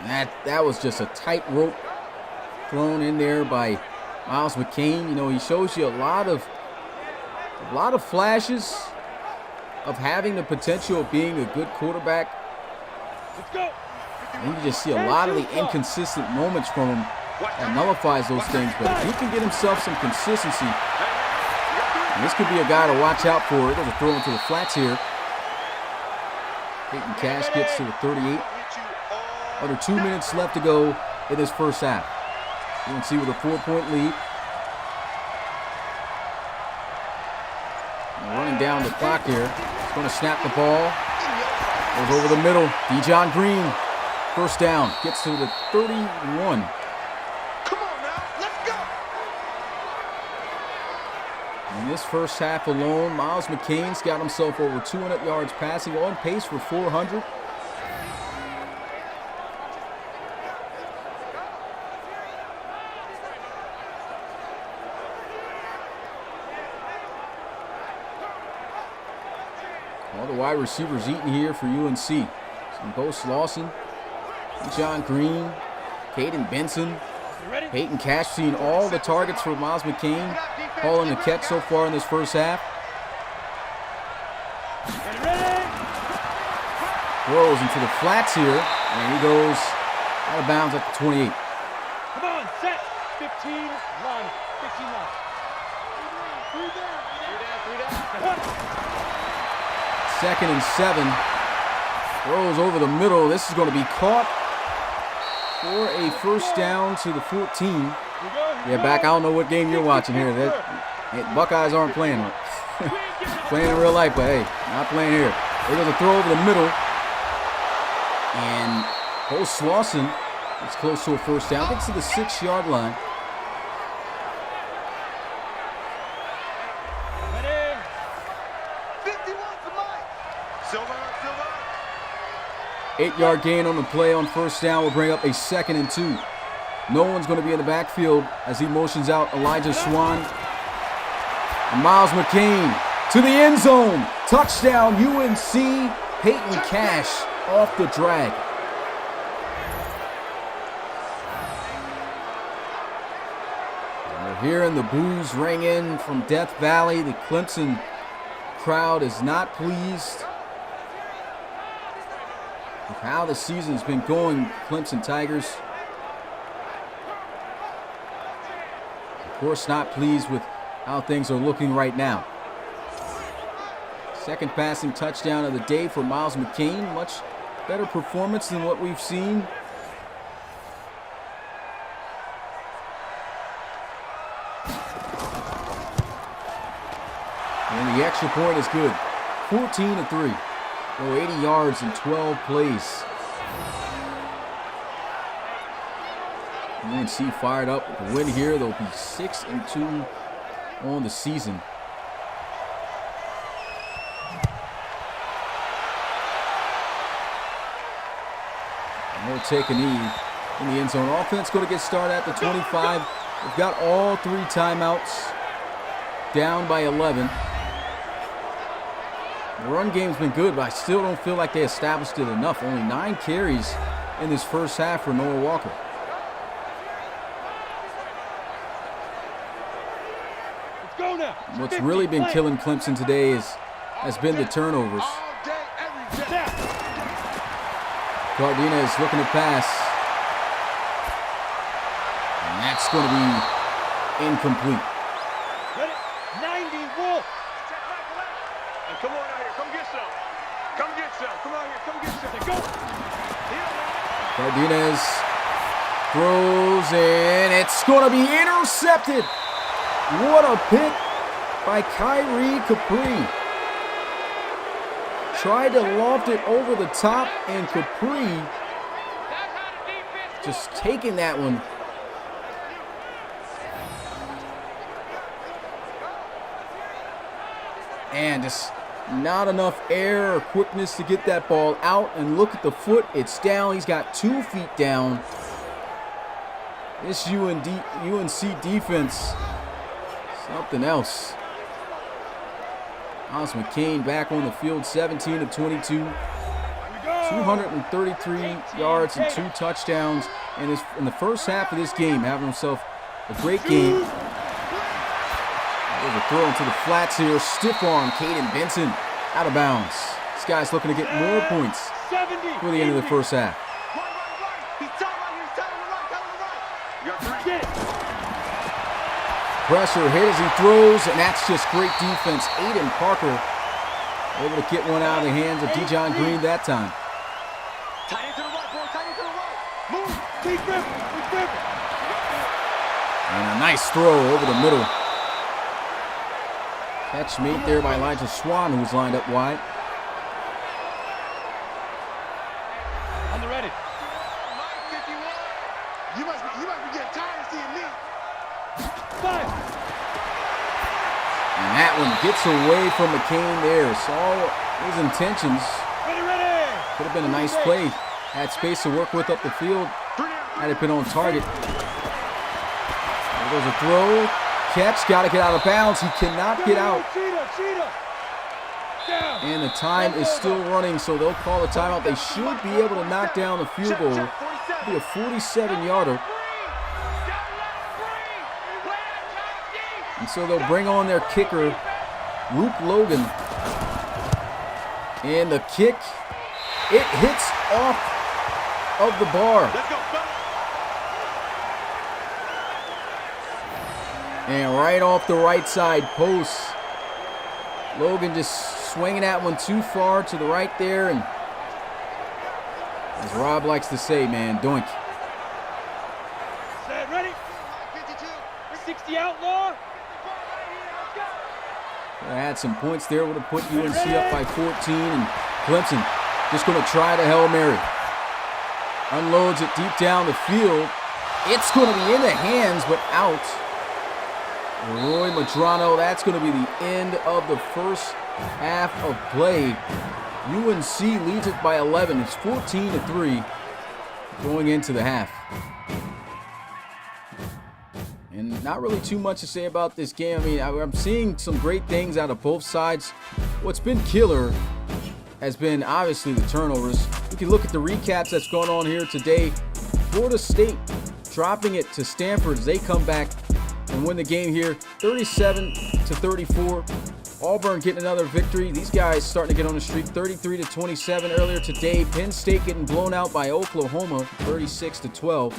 And that was just a tight rope thrown in there by Miles McCain. You know, he shows you a lot of flashes of having the potential of being a good quarterback. Let's go. And you just see a lot of the inconsistent moments from him that nullifies those things. But if he can get himself some consistency, and this could be a guy to watch out for. They're going to throw into the flats here. Peyton Cash gets to the 38. Under 2 minutes left to go in this first half. UNC with a 4-point lead. And running down the clock here. He's going to snap the ball. Goes over the middle. Dijon Green, first down, gets to the 31. Come on now. Let's go. In this first half alone, Miles McCain's got himself over 200 yards passing, on pace for 400. All the wide receivers eating here for UNC. Some Ghost Lawson, John Green, Caden Benson, Peyton Cash seeing all the targets for Miles McCain, hauling the catch so far in this first half. Throws into the flats here, and he goes out of bounds at the 28. Come on, set. 15, run. 15, run. 3 down. 2nd and 7. Throws over the middle. This is going to be caught for a first down to the 14. Yeah, back, I don't know what game you're watching here. Buckeyes aren't playing. Playing in real life, but hey, not playing here. They're going to throw over the middle. And Ghost Lawson is close to a first down. Gets to the 6-yard line. 8-yard gain on the play on first down will bring up a 2nd and 2. No one's going to be in the backfield as he motions out Elijah Swan. And Miles McCain to the end zone. Touchdown UNC. Peyton Cash off the drag. And we're hearing the boos ring in from Death Valley. The Clemson crowd is not pleased with how the season's been going, Clemson Tigers. Of course, not pleased with how things are looking right now. Second passing touchdown of the day for Miles McCain. Much better performance than what we've seen. And the extra point is good. 14-3. Go 80 yards in 12 plays. UNC fired up with the win here. They'll be 6-2 on the season. And they'll take a knee in the end zone. Offense going to get started at the 25. They've got all 3 timeouts. Down by 11. The run game's been good, but I still don't feel like they established it enough. Only 9 carries in this first half for Noah Walker. Let's go now. What's really been killing Clemson today has been the turnovers. Cardina is looking to pass. And that's going to be incomplete. Ready? 90 Wolf. Hey, come on out here. Come get some. Come get some. Come on here. Come get some. Go. Cardenas throws in. It's going to be intercepted. What a pick by Kyrie Capri. Tried to loft it over the top, and Capri just taking that one. And just not enough air or quickness to get that ball out. And look at the foot. It's down. He's got 2 feet down. This UNC defense, something else. Miles McCain back on the field, 17 of 22. 233 yards and 2 touchdowns. And is in the first half of this game, having himself a great game. There's a throw into the flats here. Stiff arm, Caden Benson out of bounds. This guy's looking to get more points for the end of the first half. Pressure hit as he throws, and that's just great defense. Aiden Parker able to get one out of the hands of Dijon Green that time. And a nice throw over the middle. Catch made there by Elijah Swan, who was lined up wide. On the ready. You must be getting tired of seeing me. Five. And that one gets away from McCain there. Saw his intentions. Ready. Could have been a nice play. Had space to work with up the field. Had it been on target. There goes a throw. Catch, got to get out of bounds. He cannot get out. And the time is still running, so they'll call a timeout. They should be able to knock down the field goal. It'll be a 47-yarder. And so they'll bring on their kicker, Luke Logan. And the kick, it hits off of the bar. And right off the right side post. Logan just swinging that one too far to the right there. And as Rob likes to say, man, doink. Set, ready. 60 outlaw. Had some points there, would have put UNC up by 14. And Clemson just going to try the Hail Mary. Unloads it deep down the field. It's going to be in the hands, but out. Roy Madrano, that's going to be the end of the first half of play. UNC leads it by 11. It's 14-3 going into the half. And not really too much to say about this game. I mean, I'm seeing some great things out of both sides. What's been killer has been obviously the turnovers. You can look at the recaps that's going on here today. Florida State dropping it to Stanford as they come back and win the game here, 37-34. Auburn getting another victory. These guys starting to get on the streak, 33-27 earlier today. Penn State getting blown out by Oklahoma, 36-12.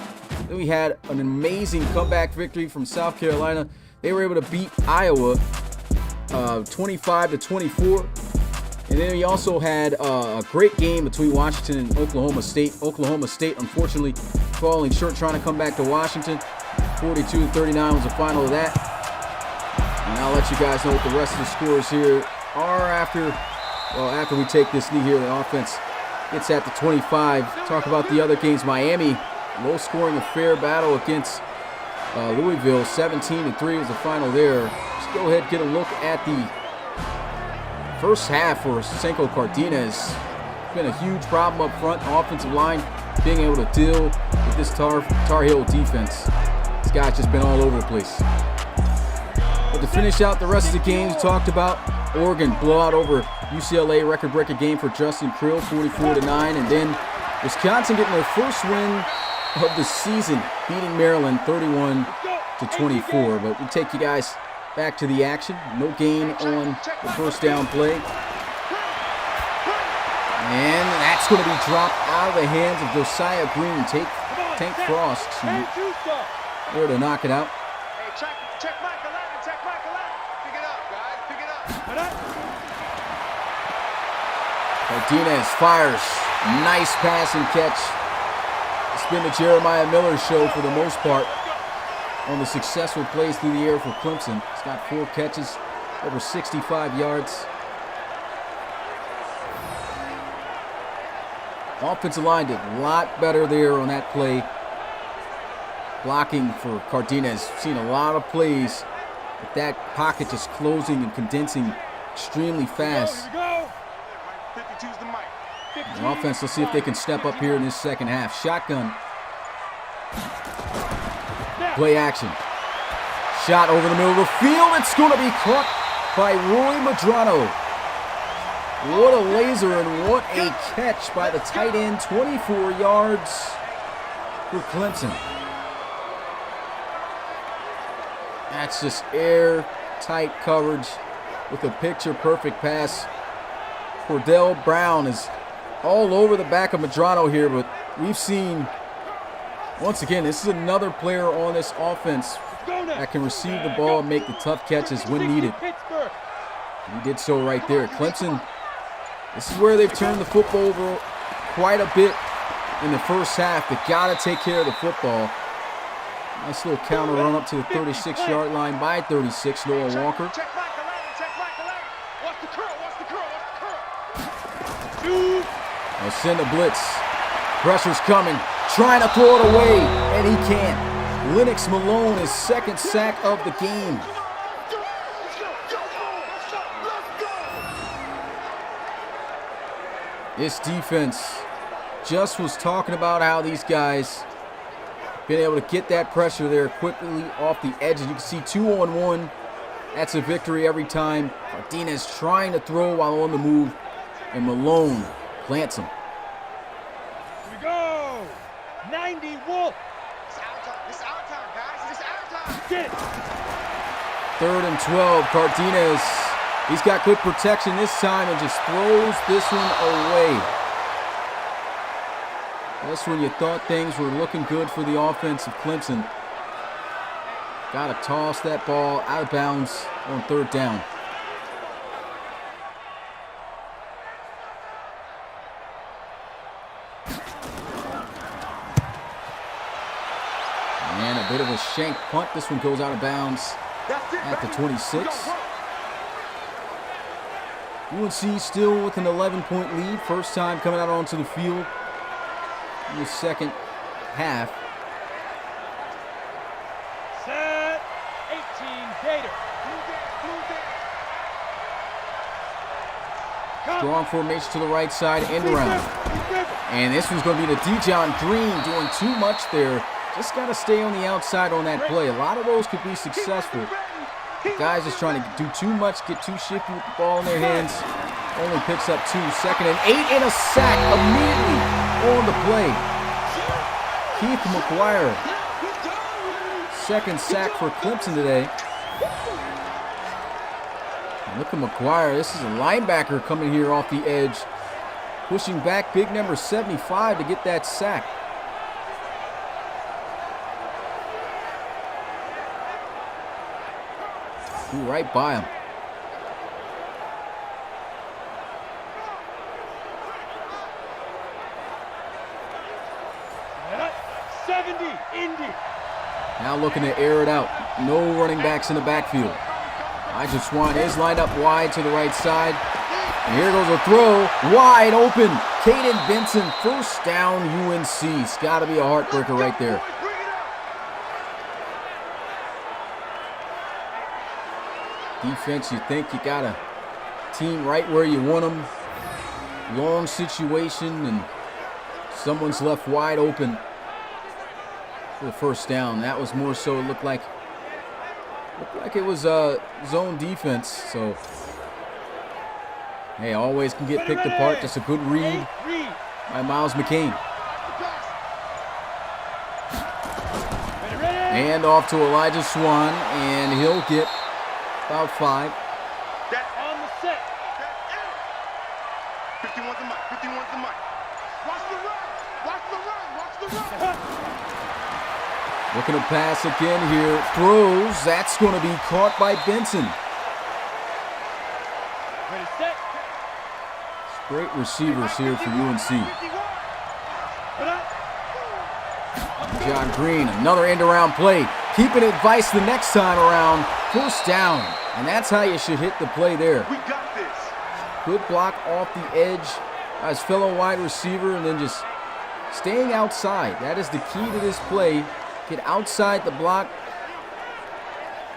Then we had an amazing comeback victory from South Carolina. They were able to beat Iowa 25-24. And then we also had a great game between Washington and Oklahoma State. Oklahoma State, unfortunately, falling short trying to come back to Washington. 42-39 was the final of that. And I'll let you guys know what the rest of the scores here are after we take this knee here. The offense gets at the 25. Talk about the other games. Miami, low-scoring affair battle against Louisville. 17-3 was the final there. Let's go ahead and get a look at the first half for Senko Cardenas. It's been a huge problem up front. Offensive line being able to deal with this Tar Heel defense. This guy's just been all over the place. But to finish out the rest of the games, we talked about Oregon blowout over UCLA, record-breaking game for Justin Krill, 44-9, and then Wisconsin getting their first win of the season, beating Maryland 31-24. But we take you guys back to the action. No gain on the first down play. And that's going to be dropped out of the hands of Josiah Green. Tank Frost there to knock it out. Hey, check Mike 11, check Mike 11. Pick it up, guys, pick it up. Martinez fires. Nice pass and catch. It's been the Jeremiah Miller show for the most part on the successful plays through the air for Clemson. He's got 4 catches, over 65 yards. Offensive line did a lot better there on that play. Blocking for Cardenas. Seen a lot of plays with that pocket just closing and condensing extremely fast. The offense, let's see if they can step up here in this second half. Shotgun. Play action. Shot over the middle of the field. It's going to be caught by Roy Medrano. What a laser and what a catch by the tight end. 24 yards for Clemson. That's just airtight coverage with a picture-perfect pass. Cordell Brown is all over the back of Medrano here, but we've seen, once again, this is another player on this offense that can receive the ball and make the tough catches when needed. He did so right there. Clemson, this is where they've turned the football over quite a bit in the first half. They got to take care of the football. Nice little counter run up to the 36-yard line by 36, Noah Walker. Check Mike 11, check Mike 11. Watch the curl, watch the curl, watch the curl. They'll send a blitz. Pressure's coming. Trying to throw it away, and he can't. Lennox Malone, his second sack of the game. This defense just was talking about how these guys been able to get that pressure there quickly off the edges. You can see 2-on-1. That's a victory every time. Martinez trying to throw while on the move, and Malone plants him. Here we go. 90 Wolf. It's our time, it's our time, guys. It's our time. Get it. 3rd and 12. Cardenas. He's got good protection this time and just throws this one away. That's when you thought things were looking good for the offense of Clemson. Got to toss that ball out of bounds on 3rd down. And a bit of a shank punt. This one goes out of bounds at the 26. UNC still with an 11-point lead. First time coming out onto the field in the second half. Set. 18 Gator. Strong formation to the right side, end around. And this one's going to be to Dijon Green, doing too much there. Just got to stay on the outside on that play. A lot of those could be successful. The guys just trying to do too much, get too shifty with the ball in their hands. Only picks up 2. 2nd and 8, and a sack immediately on the play. Keith McGuire. 2nd sack for Clemson today. And look at McGuire. This is a linebacker coming here off the edge. Pushing back big number 75 to get that sack. Flew right by him. Set. 70 Indy. Now looking to air it out. No running backs in the backfield. Elijah Swan is lined up wide to the right side. And here goes a throw. Wide open. Caden Benson, 1st down UNC. It's got to be a heartbreaker right there. Defense, you think you got a team right where you want them. Long situation, and someone's left wide open for the 1st down. That was more so, it looked like it was a zone defense. So, hey, always can get picked apart. Just a good read by Miles McCain. And off to Elijah Swan, and he'll get about 5. On the set. 51's the mic, 51's the mic. Watch the run, watch the run, watch the run. Looking to pass again here. Throws. That's going to be caught by Benson. Ready, set. Great receivers here for UNC. John Green, another end-around play. Keeping it vice the next time around. First down. And that's how you should hit the play there. We got this. Good block off the edge by his fellow wide receiver, and then just staying outside. That is the key to this play. Get outside the block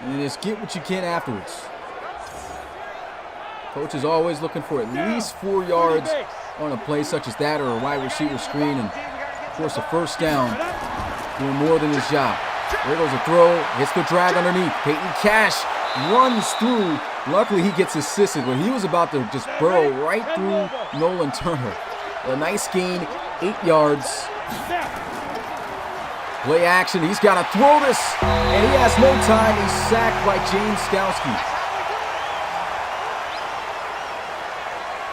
and just get what you can afterwards. Coach is always looking for at least 4 yards on a play such as that or a wide receiver screen, and of course a first down, doing more than his job. There goes a throw, hits the drag underneath. Peyton Cash runs through. Luckily he gets assisted, but he was about to just burrow right through Nolan Turner. A nice gain, 8 yards. Play action, he's got to throw this, and he has no time. He's sacked by James Skowski.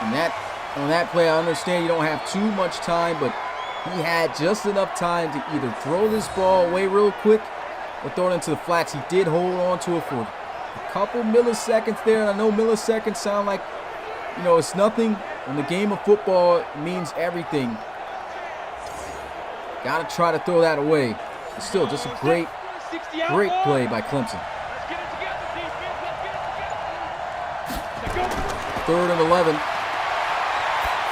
And on that play, I understand you don't have too much time, but he had just enough time to either throw this ball away real quick or throw it into the flats. He did hold on to it for a couple milliseconds there, and I know milliseconds sound like, you know, it's nothing. In the game of football, it means everything. Got to try to throw that away. But still, just a great play by Clemson. Third and 11.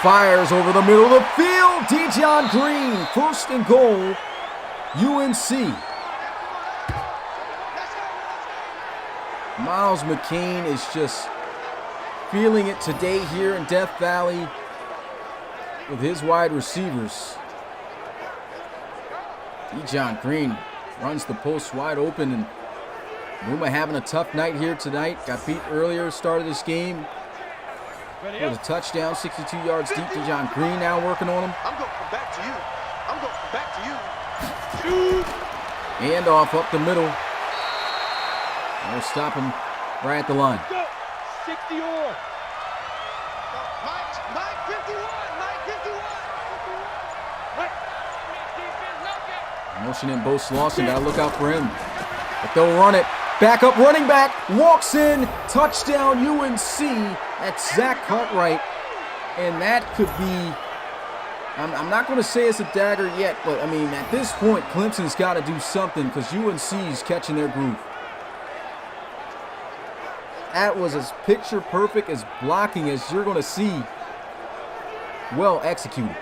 Fires over the middle of the field. Dejon Green, first and goal, UNC. Miles McCain is just feeling it today here in Death Valley with his wide receivers. Dejon Green runs the post wide open, and Numa having a tough night here tonight. Got beat earlier, started this game. It was a touchdown, 62 yards deep. Dejon Green now working on him. I'm going to come back to you. I'm going to come back to you. Hand off up the middle. They'll stop him right at the line. 60 or. Mike 51. Motion in Bo Slauson. Got to look out for him. But they'll run it. Back up, running back. Walks in. Touchdown, UNC. That's Zach Cartwright. And that could be, I'm not going to say it's a dagger yet, but I mean, at this point, Clemson's got to do something because UNC's catching their groove. That was as picture perfect as blocking as you're going to see. Well executed.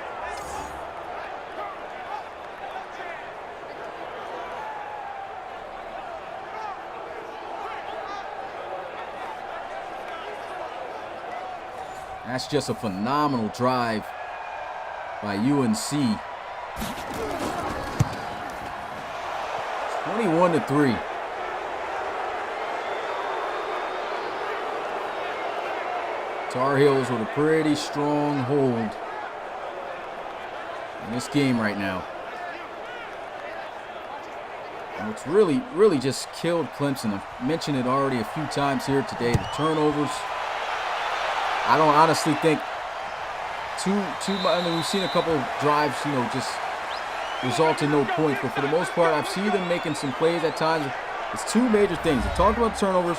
That's just a phenomenal drive by UNC. 21-3. Tar Heels with a pretty strong hold in this game right now. And what's really just killed Clemson, I've mentioned it already a few times here today, the turnovers. I don't honestly think I mean, we've seen a couple of drives, you know, just result in no points, but for the most part, I've seen them making some plays at times. It's two major things. We talked about turnovers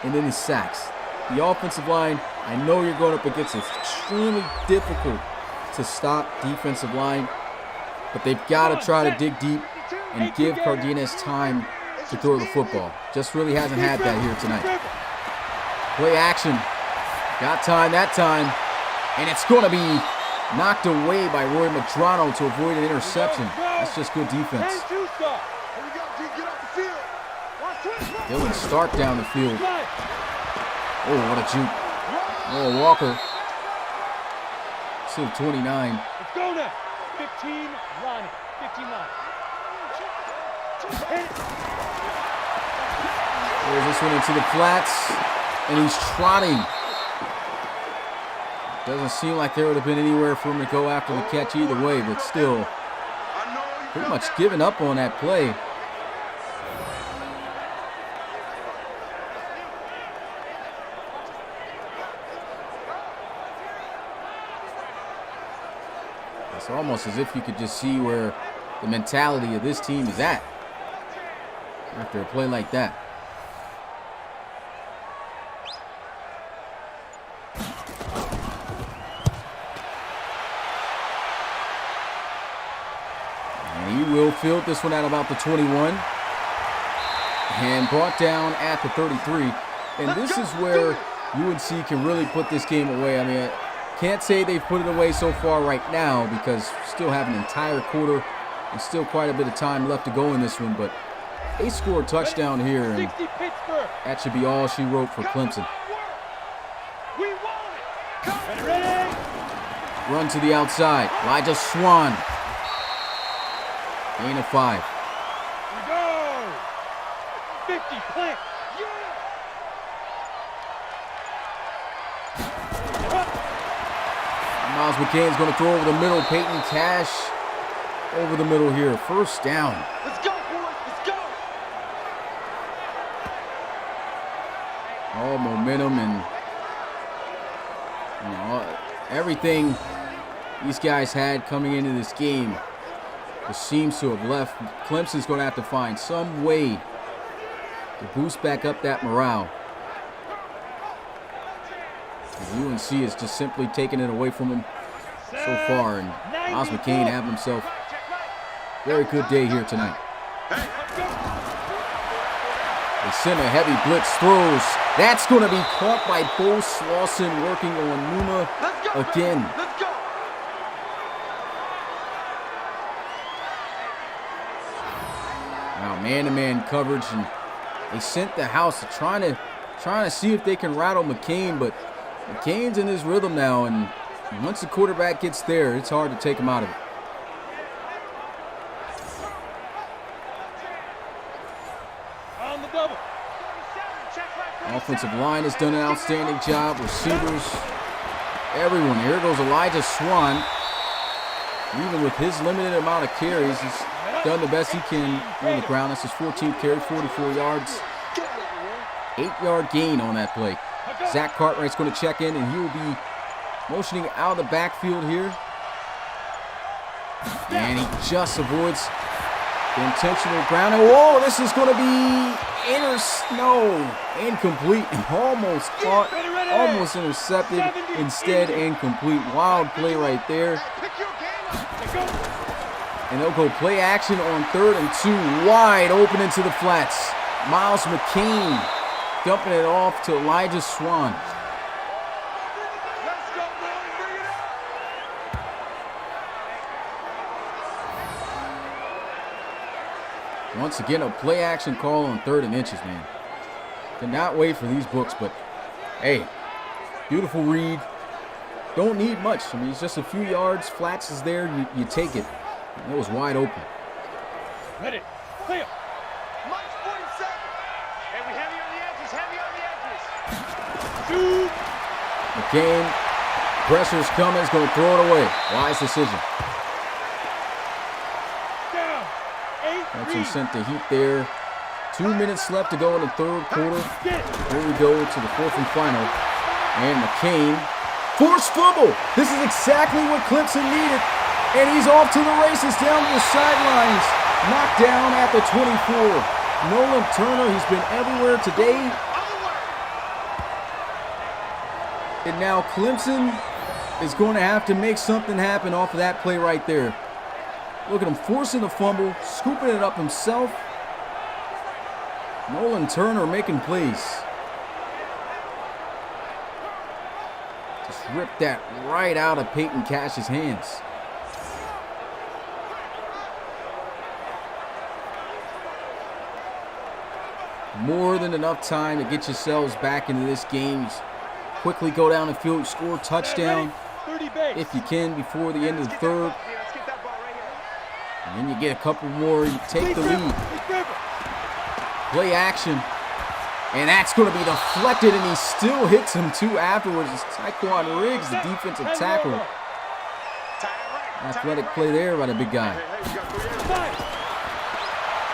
and then the sacks. The offensive line, I know you're going up against it. It's extremely difficult to stop defensive line, but they've got to try to dig deep and give Cardenas time to throw the football. Just really hasn't had that here tonight. Play action. Got time that time, and it's going to be knocked away by Roy Madrano to avoid an interception. That's just good defense. Dylan Stark down the field. Oh, what a juke. Oh, Walker. Still 29. Let's go now. 15, Ronnie. 59. There's this one into the flats, and he's trotting. Doesn't seem like there would have been anywhere for him to go after the catch either way, but still pretty much giving up on that play. It's almost as if you could just see where the mentality of this team is at after a play like that. backfield. This one at about the 21. And brought down at the 33. And this is where UNC can really put this game away. I mean, I can't say they've put it away so far right now because still have an entire quarter and still quite a bit of time left to go in this one. But they score a touchdown here, and that should be all she wrote for Clemson. Run to the outside. Elijah Swan. Gain of 5. Here we go. 50, plant. Miles McCain's going to throw over the middle. Peyton Cash over the middle here. First down. Let's go, boys. Let's go. All momentum and everything these guys had coming into this game just seems to have left. Clemson's going to have to find some way to boost back up that morale. UNC is just simply taking it away from them so far, and Miles McCain having himself a very good day here tonight. They send a heavy blitz, throws. That's going to be caught by Bo Slauson, working on Numa again. Let's go. Now man-to-man coverage, and they sent the house trying to see if they can rattle McCain, but McCain's in his rhythm now, and once the quarterback gets there, it's hard to take him out of it. On the double. Offensive line has done an outstanding job. Receivers, everyone. Here goes Elijah Swan. Even with his limited amount of carries, he's done the best he can on the ground. That's his 14th carry, 44 yards. 8-yard gain on that play. Zach Cartwright's going to check in, and he will be motioning out of the backfield here. And he just avoids the intentional grounding. Whoa, this is going to be incomplete. Almost caught, almost intercepted, instead incomplete. Wild play right there. And they'll go play action on 3rd and 2, wide open into the flats. Miles McCain dumping it off to Elijah Swan. Let's go, boys. Bring it up. Once again, a play action call on 3rd and inches, man. Cannot wait for these books, but hey, beautiful read. Don't need much. I mean, it's just a few yards. Flats is there. You take it. It was wide open. Ready. Clear. Mike's 47. And we heavy on the edges. Heavy on the edges. Shoot. McCain, pressure's coming. He's going to throw it away. Wise decision. Down. 8. Clemson sent the heat there. 2 minutes left to go in the 3rd quarter. Here we go to the 4th and final. And McCain, forced fumble. This is exactly what Clemson needed. And he's off to the races down to the sidelines. Knocked down at the 24. Nolan Turner, he's been everywhere today. And now Clemson is going to have to make something happen off of that play right there. Look at him forcing the fumble, scooping it up himself. Nolan Turner making plays. Just ripped that right out of Peyton Cash's hands. More than enough time to get yourselves back into this game. Just quickly go down the field, score a touchdown if you can before the end of the 3rd. And then you get a couple more, you take the lead. Play action. And that's going to be deflected, and he still hits him too afterwards. It's Tyquan Riggs, the defensive tackle. Athletic play there by the big guy.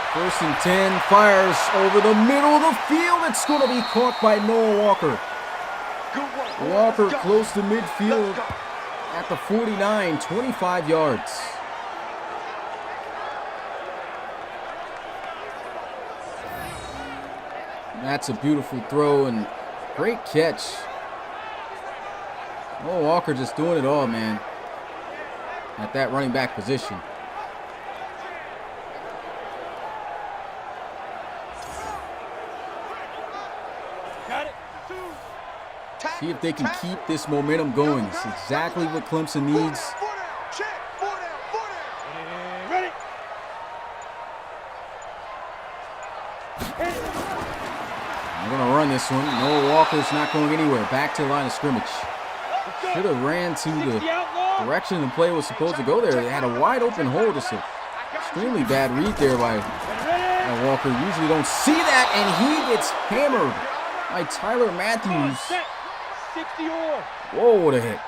1st and 10, fires over the middle of the field. It's going to be caught by Noah Walker. Walker close to midfield at the 49, 25 yards. That's a beautiful throw and great catch. Noah Walker just doing it all, man, at that running back position. See if they can keep this momentum going. It's exactly what Clemson needs. Ready. I'm going to run this one. Noah Walker's not going anywhere. Back to the line of scrimmage. Should have ran to the direction the play was supposed to go there. They had a wide open hole. Just an extremely bad read there by Walker. Usually don't see that, and he gets hammered by Tyler Matthews. 60-or. Whoa, what a hit.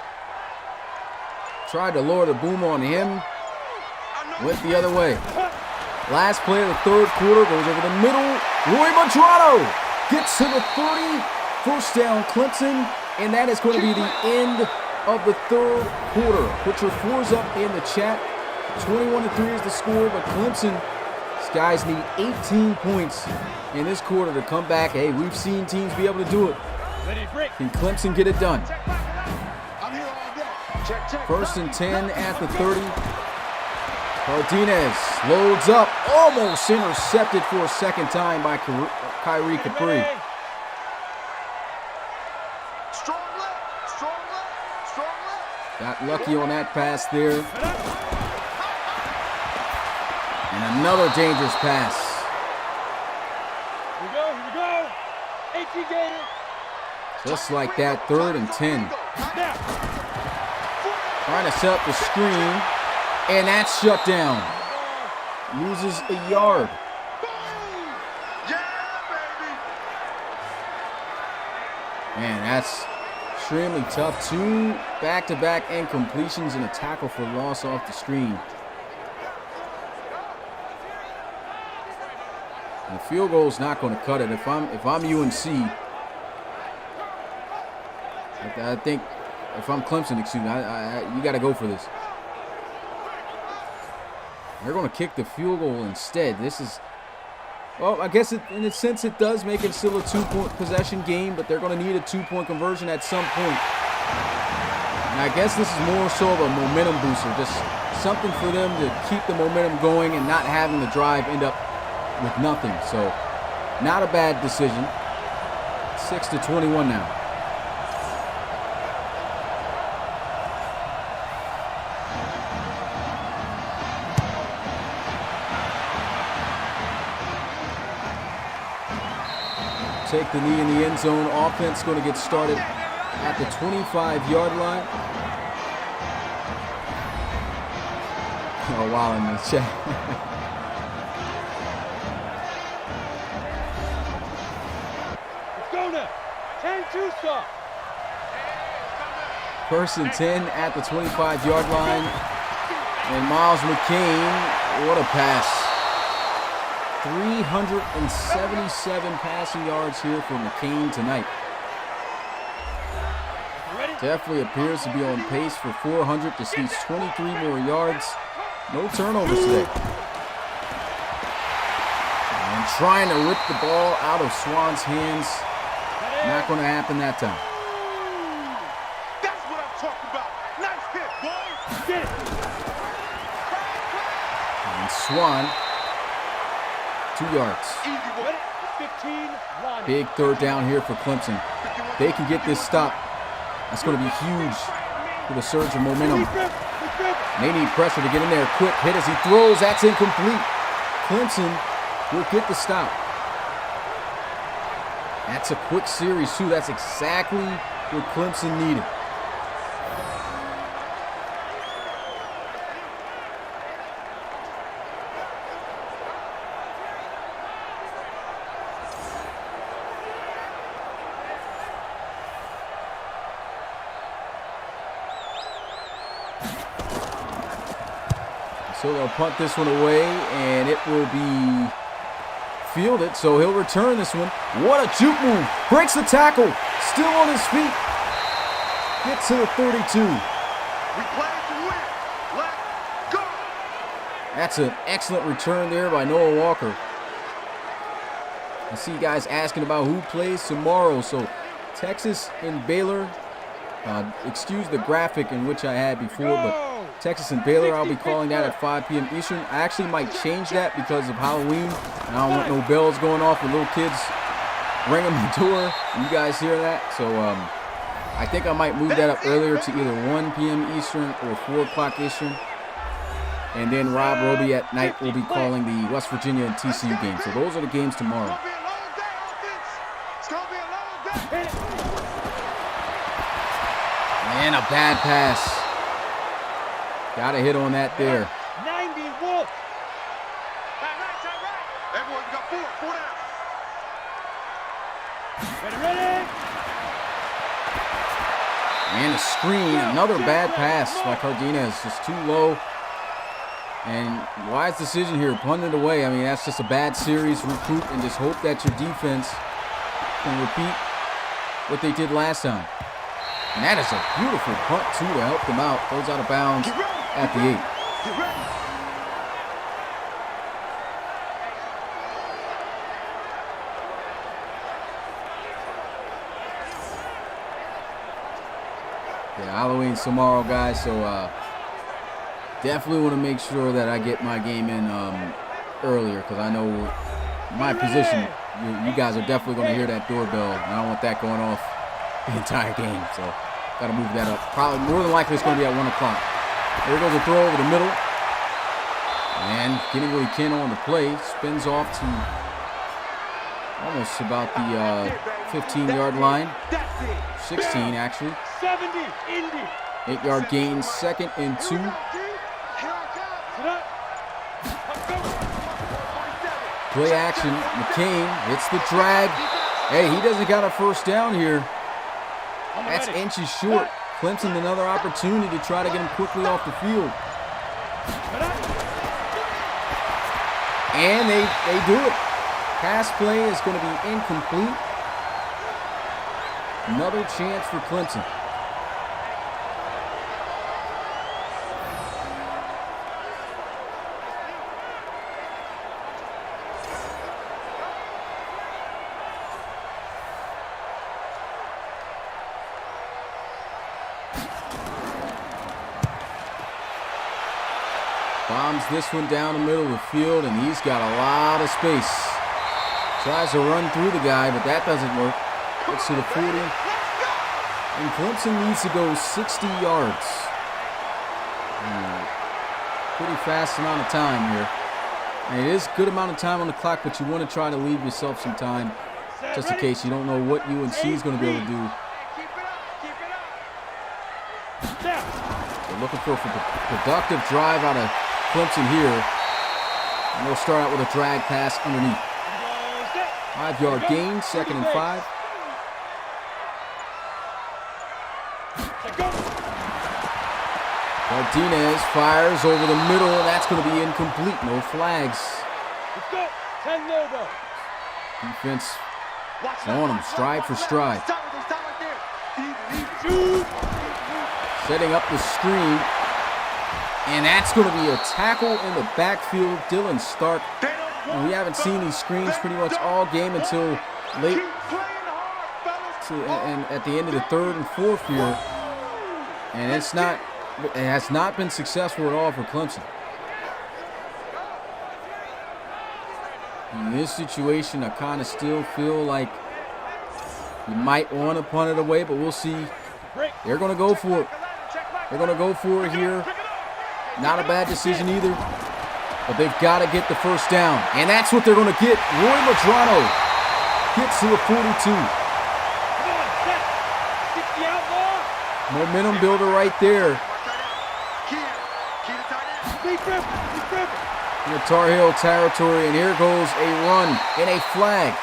Tried to lower the boom on him. Went the other way. Last play of the third quarter goes over the middle. Roy Madrano gets to the 30. First down, Clemson. And that is going to be the end of the third quarter. Put your fours up in the chat. 21-3 is the score, but Clemson, these guys need 18 points in this quarter to come back. Hey, we've seen teams be able to do it. Can Clemson get it done? First and 10 at the 30. Cardenas loads up, almost intercepted for a second time by Kyrie Capri. Got lucky on that pass there. And another dangerous pass. Here we go. 18 Gator. Just like that, 3rd and 10. Trying to set up the screen, and that's shut down. Loses a yard. Man, that's extremely tough. 2 back-to-back incompletions and a tackle for loss off the screen. And the field goal is not going to cut it. If I'm UNC, I think if I'm Clemson, excuse me, you got to go for this. They're going to kick the field goal instead. This is, well, I guess in a sense it does make it still a 2-point possession game, but they're going to need a 2-point conversion at some point. And I guess this is more so of a momentum booster, just something for them to keep the momentum going and not having the drive end up with nothing. So, not a bad decision. 6-21 now. Take the knee in the end zone. Offense going to get started at the 25-yard line. Oh, wow, in the chat. Let's go now. 10-2 stop. First and 10 at the 25-yard line. And Miles McCain, what a pass. 377 passing yards here for McCain tonight. Definitely appears to be on pace for 400, just needs 23 more yards. No turnovers today. And trying to rip the ball out of Swan's hands. Not going to happen that time. That's what I'm talking about. Nice hit, boy. Get it. And Swan, 2 yards. Ready? 15 line. Big third down here for Clemson. They can get this stop. That's going to be huge for the surge of momentum. They need pressure to get in there. Quick hit as he throws. That's incomplete. Clemson will get the stop. That's a quick series, too. That's exactly what Clemson needed. So they'll punt this one away, and it will be fielded. So he'll return this one. What a juke move. Breaks the tackle. Still on his feet. Gets to the 32. We play to win. Let's go. That's an excellent return there by Noah Walker. I see guys asking about who plays tomorrow. So Texas and Baylor. Excuse the graphic in which I had before, but Texas and Baylor, I'll be calling that at 5 p.m. Eastern. I actually might change that because of Halloween. And I don't want no bells going off with little kids ringing my door. You guys hear that? So I think I might move that up earlier to either 1 p.m. Eastern or 4 o'clock Eastern. And then Rob Roby at night will be calling the West Virginia and TCU game. So those are the games tomorrow. Man, a bad pass. Got a hit on that there. 90 Wolf. Everyone got 4 down. Ready. And a screen, another bad pass by Cardenas, just too low. And wise decision here, punt it away. I mean, that's just a bad series, recruit, and just hope that your defense can repeat what they did last time. And that is a beautiful punt, too, to help them out. Goes out of bounds at the 8. Yeah, Halloween's tomorrow, guys, so definitely want to make sure that I get my game in earlier, because I know my position, you guys are definitely going to hear that doorbell, and I don't want that going off the entire game, so got to move that up. Probably more than likely it's going to be at 1 o'clock. There goes a throw over the middle, and getting what he can on the play, spins off to almost about the 15-yard line, 16 actually. 70 Indy. 8-yard gain, 2nd and 2. Play action, McCain hits the drag. Hey, he doesn't got a first down here. That's inches short. Clemson another opportunity to try to get him quickly off the field. And they do it. Pass play is going to be incomplete. Another chance for Clemson. Bombs this one down the middle of the field, and he's got a lot of space. Tries to run through the guy, but that doesn't work. Gets to the 40. And Clemson needs to go 60 yards. Pretty fast amount of time here. And it is a good amount of time on the clock, but you want to try to leave yourself some time just in case you don't know what UNC is going to be able to do. They're looking for a productive drive out of Clemson here. And they'll start out with a drag pass underneath. 5-yard gain, 2nd and 5. Martinez fires over the middle, and that's going to be incomplete. No flags. Let's go. 10 Lobos. Defense on him, stride for stride. Setting up the screen, and that's going to be a tackle in the backfield. Dylan Stark. And we haven't seen these screens pretty much all game until late and at the end of the 3rd and 4th here. And it has not been successful at all for Clemson. In this situation, I kind of still feel like you might want to punt it away, but we'll see. They're going to go for it. They're going to go for it here. Not a bad decision either. But they've got to get the first down. And that's what they're going to get. Roy Madrano gets to the 42. Momentum builder right there. In the Tar Heel territory. And here goes a run and a flag.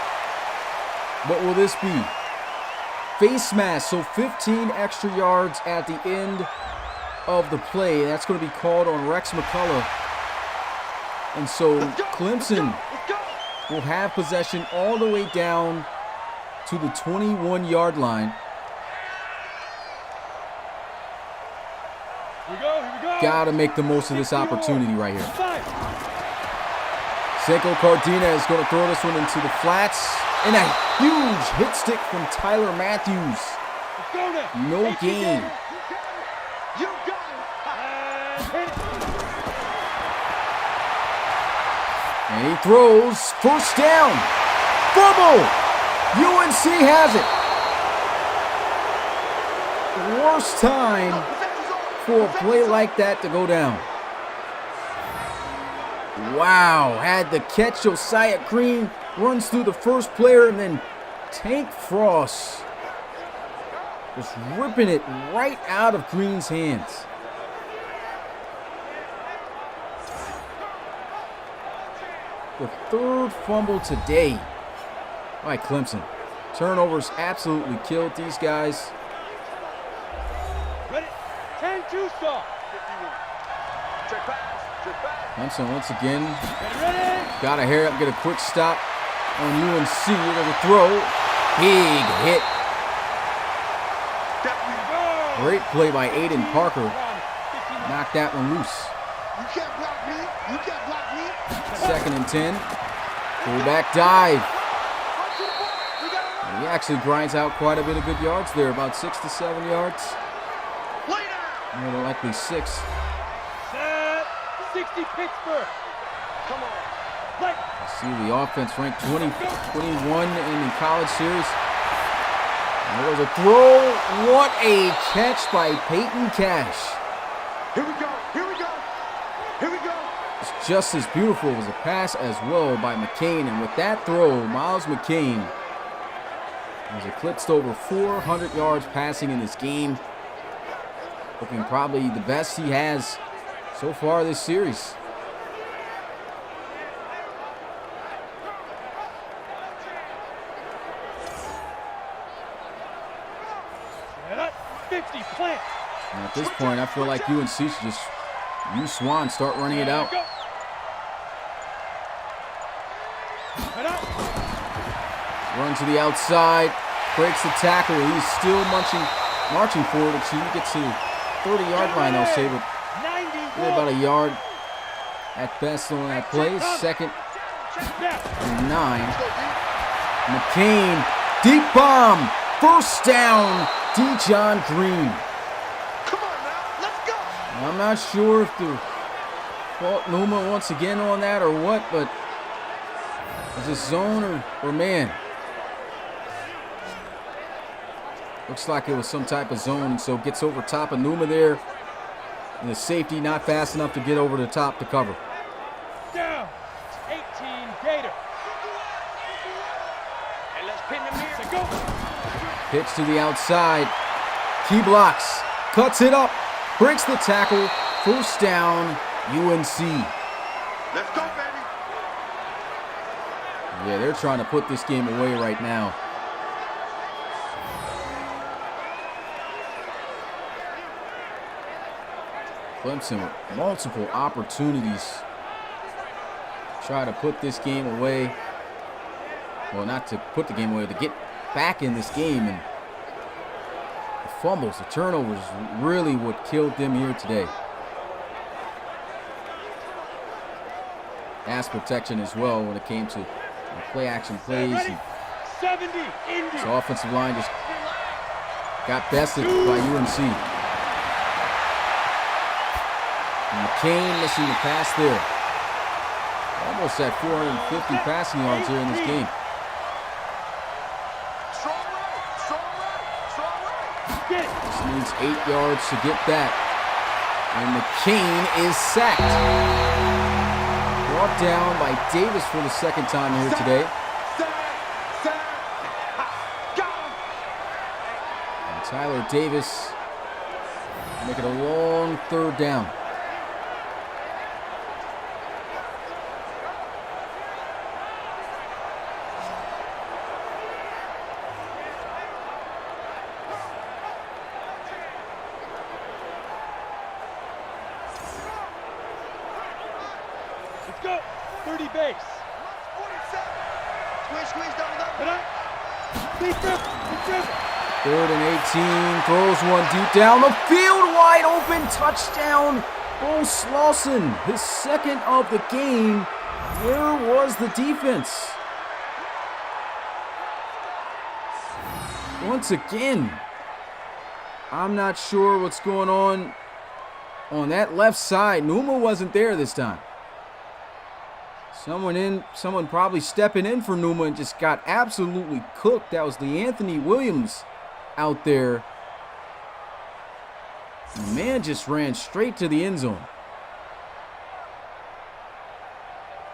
What will this be? Face mask. So 15 extra yards at the end of the play. That's going to be called on Rex McCullough. And so Clemson will have possession all the way down to the 21-yard line. Here we go. Got to make the most of this opportunity right here. Senko Cardina is going to throw this one into the flats. And a huge hit stick from Tyler Matthews. No gain. And he throws, first down, fumble, UNC has it. worst time for a play like that to go down. Wow, had the catch. Josiah Green runs through the first player, and then Tank Frost just ripping it right out of Green's hands. The third fumble today by Clemson. Turnovers absolutely killed these guys. Ready? 10-2 stop. Clemson once again Ready? got to hurry up, get a quick stop on UNC. There's a throw. Big hit. Great play by Aiden Parker. Knocked that one loose. You can't block me. You can't block me. 2nd and 10. Fullback dive. And he actually grinds out quite a bit of good yards there, about 6 to 7 yards. More than likely 6. Set. 60 Pittsburgh. Come on. Play. See the offense ranked 21 in the college series. And there was a throw. What a catch by Peyton Cash. Here we go. Here we go. Here we go. It's just as beautiful as a pass as well by McCain. And with that throw, Miles McCain has eclipsed over 400 yards passing in this game. Looking probably the best he has so far this series. Set up. 50 plant. And at this point, I feel like UNC should just use Swan, start running it out. Go. Set up. Run to the outside, breaks the tackle. He's still marching forward until he gets to the 30-yard line, I'll say, but 91. about a yard at best on that play. 2nd and 9. McCain, deep bomb, 1st down, Dijon Green. Come on now. Let's go. I'm not sure if to fault Numa once again on that or what, but is it zone or man? Looks like it was some type of zone, so gets over top of Numa there. And the safety not fast enough to get over the top to cover. Down. 18 Gator. And let's pin them here. Set go. Pitch to the outside. Key blocks. Cuts it up. Breaks the tackle. 1st down, UNC. Let's go, baby. Yeah, they're trying to put this game away right now. Clemson with multiple opportunities to try to put this game away. Well, not to put the game away, to get back in this game. And the fumbles, the turnovers, really what killed them here today. Pass protection as well when it came to play action plays. Ready? 70 Indy. So offensive line just got bested by UNC. And McCain missing the pass there. Almost at 450 passing yards here in this game. Strong right. Strong right. Strong right. Get it. Just needs 8 yards to get that. And McCain is sacked. Brought down by Davis for the 2nd time here today. And Tyler Davis make it a long 3rd down. Let's go. 30 base. Squeeze down the Set up. Deep dribble. 3rd and 18, throws one deep down the field, wide open, touchdown, Bo Slauson, his 2nd of the game. Where was the defense? Once again, I'm not sure what's going on that left side. Numa wasn't there this time. Someone probably stepping in for Numa and just got absolutely cooked. That was the Anthony Williams out there. The man just ran straight to the end zone.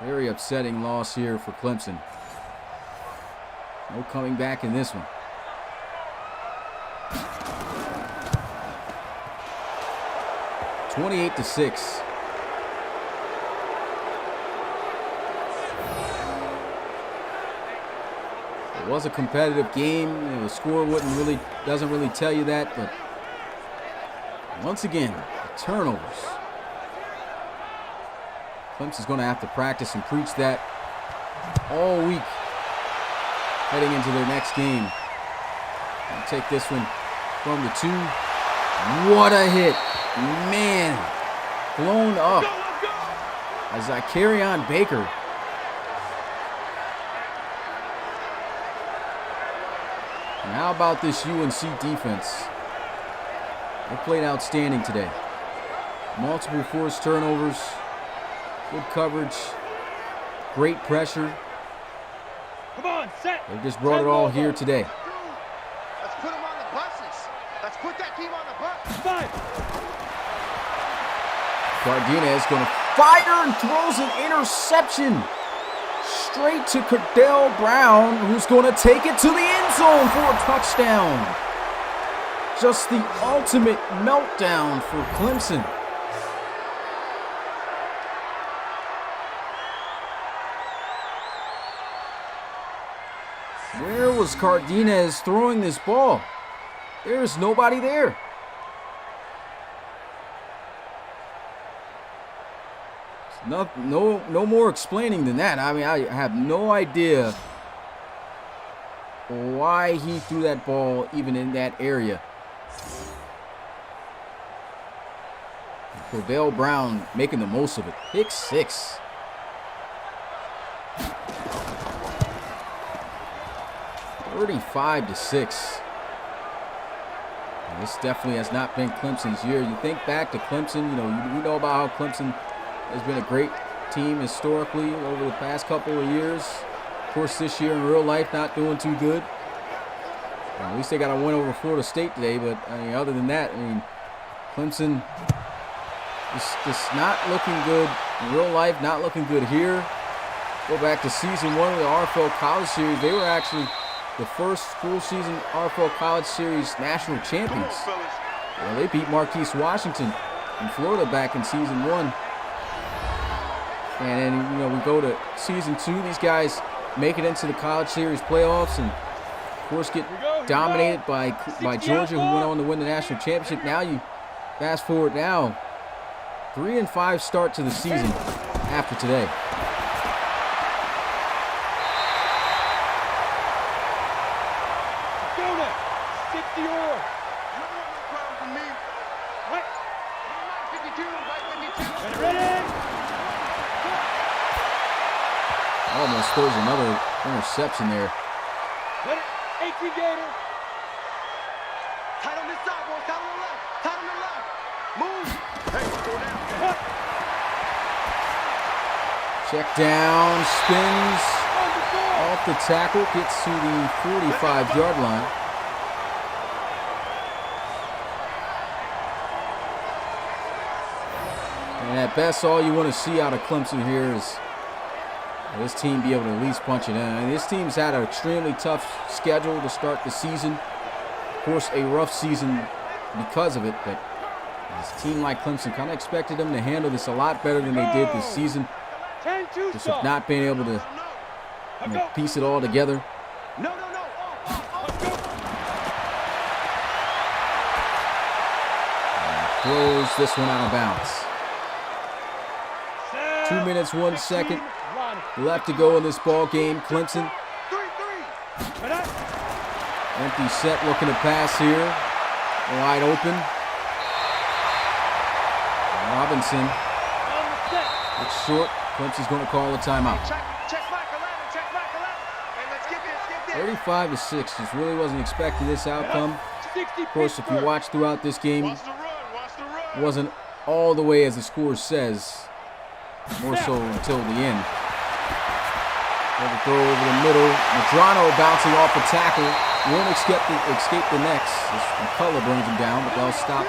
Very upsetting loss here for Clemson. No coming back in this one. (28-6). It was a competitive game. The score doesn't really tell you that, but once again, the turnovers. Clemson's going to have to practice and preach that all week heading into their next game. I'll take this one from the 2. What a hit. Man, blown up as I carry on Baker. And how about this UNC defense? They played outstanding today. Multiple forced turnovers, good coverage, great pressure. Come on, set. They just brought it all here today. Let's put them on the buses. Let's put that team on the bus. 5. Cardenas going to fire and throws an interception straight to Cordell Brown, who's going to take it to the end zone for a touchdown. Just the ultimate meltdown for Clemson. Where was Cardenas throwing this ball? There's nobody there. No more explaining than that. I mean, I have no idea why he threw that ball even in that area. Cordell Brown making the most of it. Pick 6. (35-6). This definitely has not been Clemson's year. You think back to Clemson, we know about how Clemson has been a great team historically over the past couple of years. Of course, this year in real life, not doing too good. At least they got a win over Florida State today, but other than that, Clemson is just not looking good in real life, not looking good here. Go back to season 1 of the RFL College Series. They were actually the first full season RFL College Series national champions. They beat Marquise Washington in Florida back in season 1. And then, we go to season 2. These guys make it into the College Series playoffs and, of course, get dominated by Georgia, who went on to win the national championship. Now you fast forward now, 3-5 start to the season after today. Go now. 60 or. What? 52, right 52. Ready? Almost throws another interception there. 18 Gator. Tight on this side, boys. Tight on the left. Tight on the left. Move. Hey, go down. Check down, spins off the tackle, gets to the 45-yard line. And at best, all you want to see out of Clemson here is this team be able to at least punch it in. And this team's had an extremely tough schedule to start the season. Of course, a rough season because of it, but this team like Clemson kind of expected them to handle this a lot better than they did this season. Just have not been able to piece it all together. No. Throws this one out of bounds. 2 minutes, 1 second left to go in this ball game. Clemson. Empty set, looking to pass here. Wide open. Robinson. It's short. Clemson's going to call a timeout. Check back 11. And let's get this. 35-6. Just really wasn't expecting this outcome. Of course, if you watch throughout this game, it wasn't all the way as the score says. More so until the end. Throw over the middle. Medrano bouncing off the tackle. Won't escape the next. McCullough brings him down, but they'll stop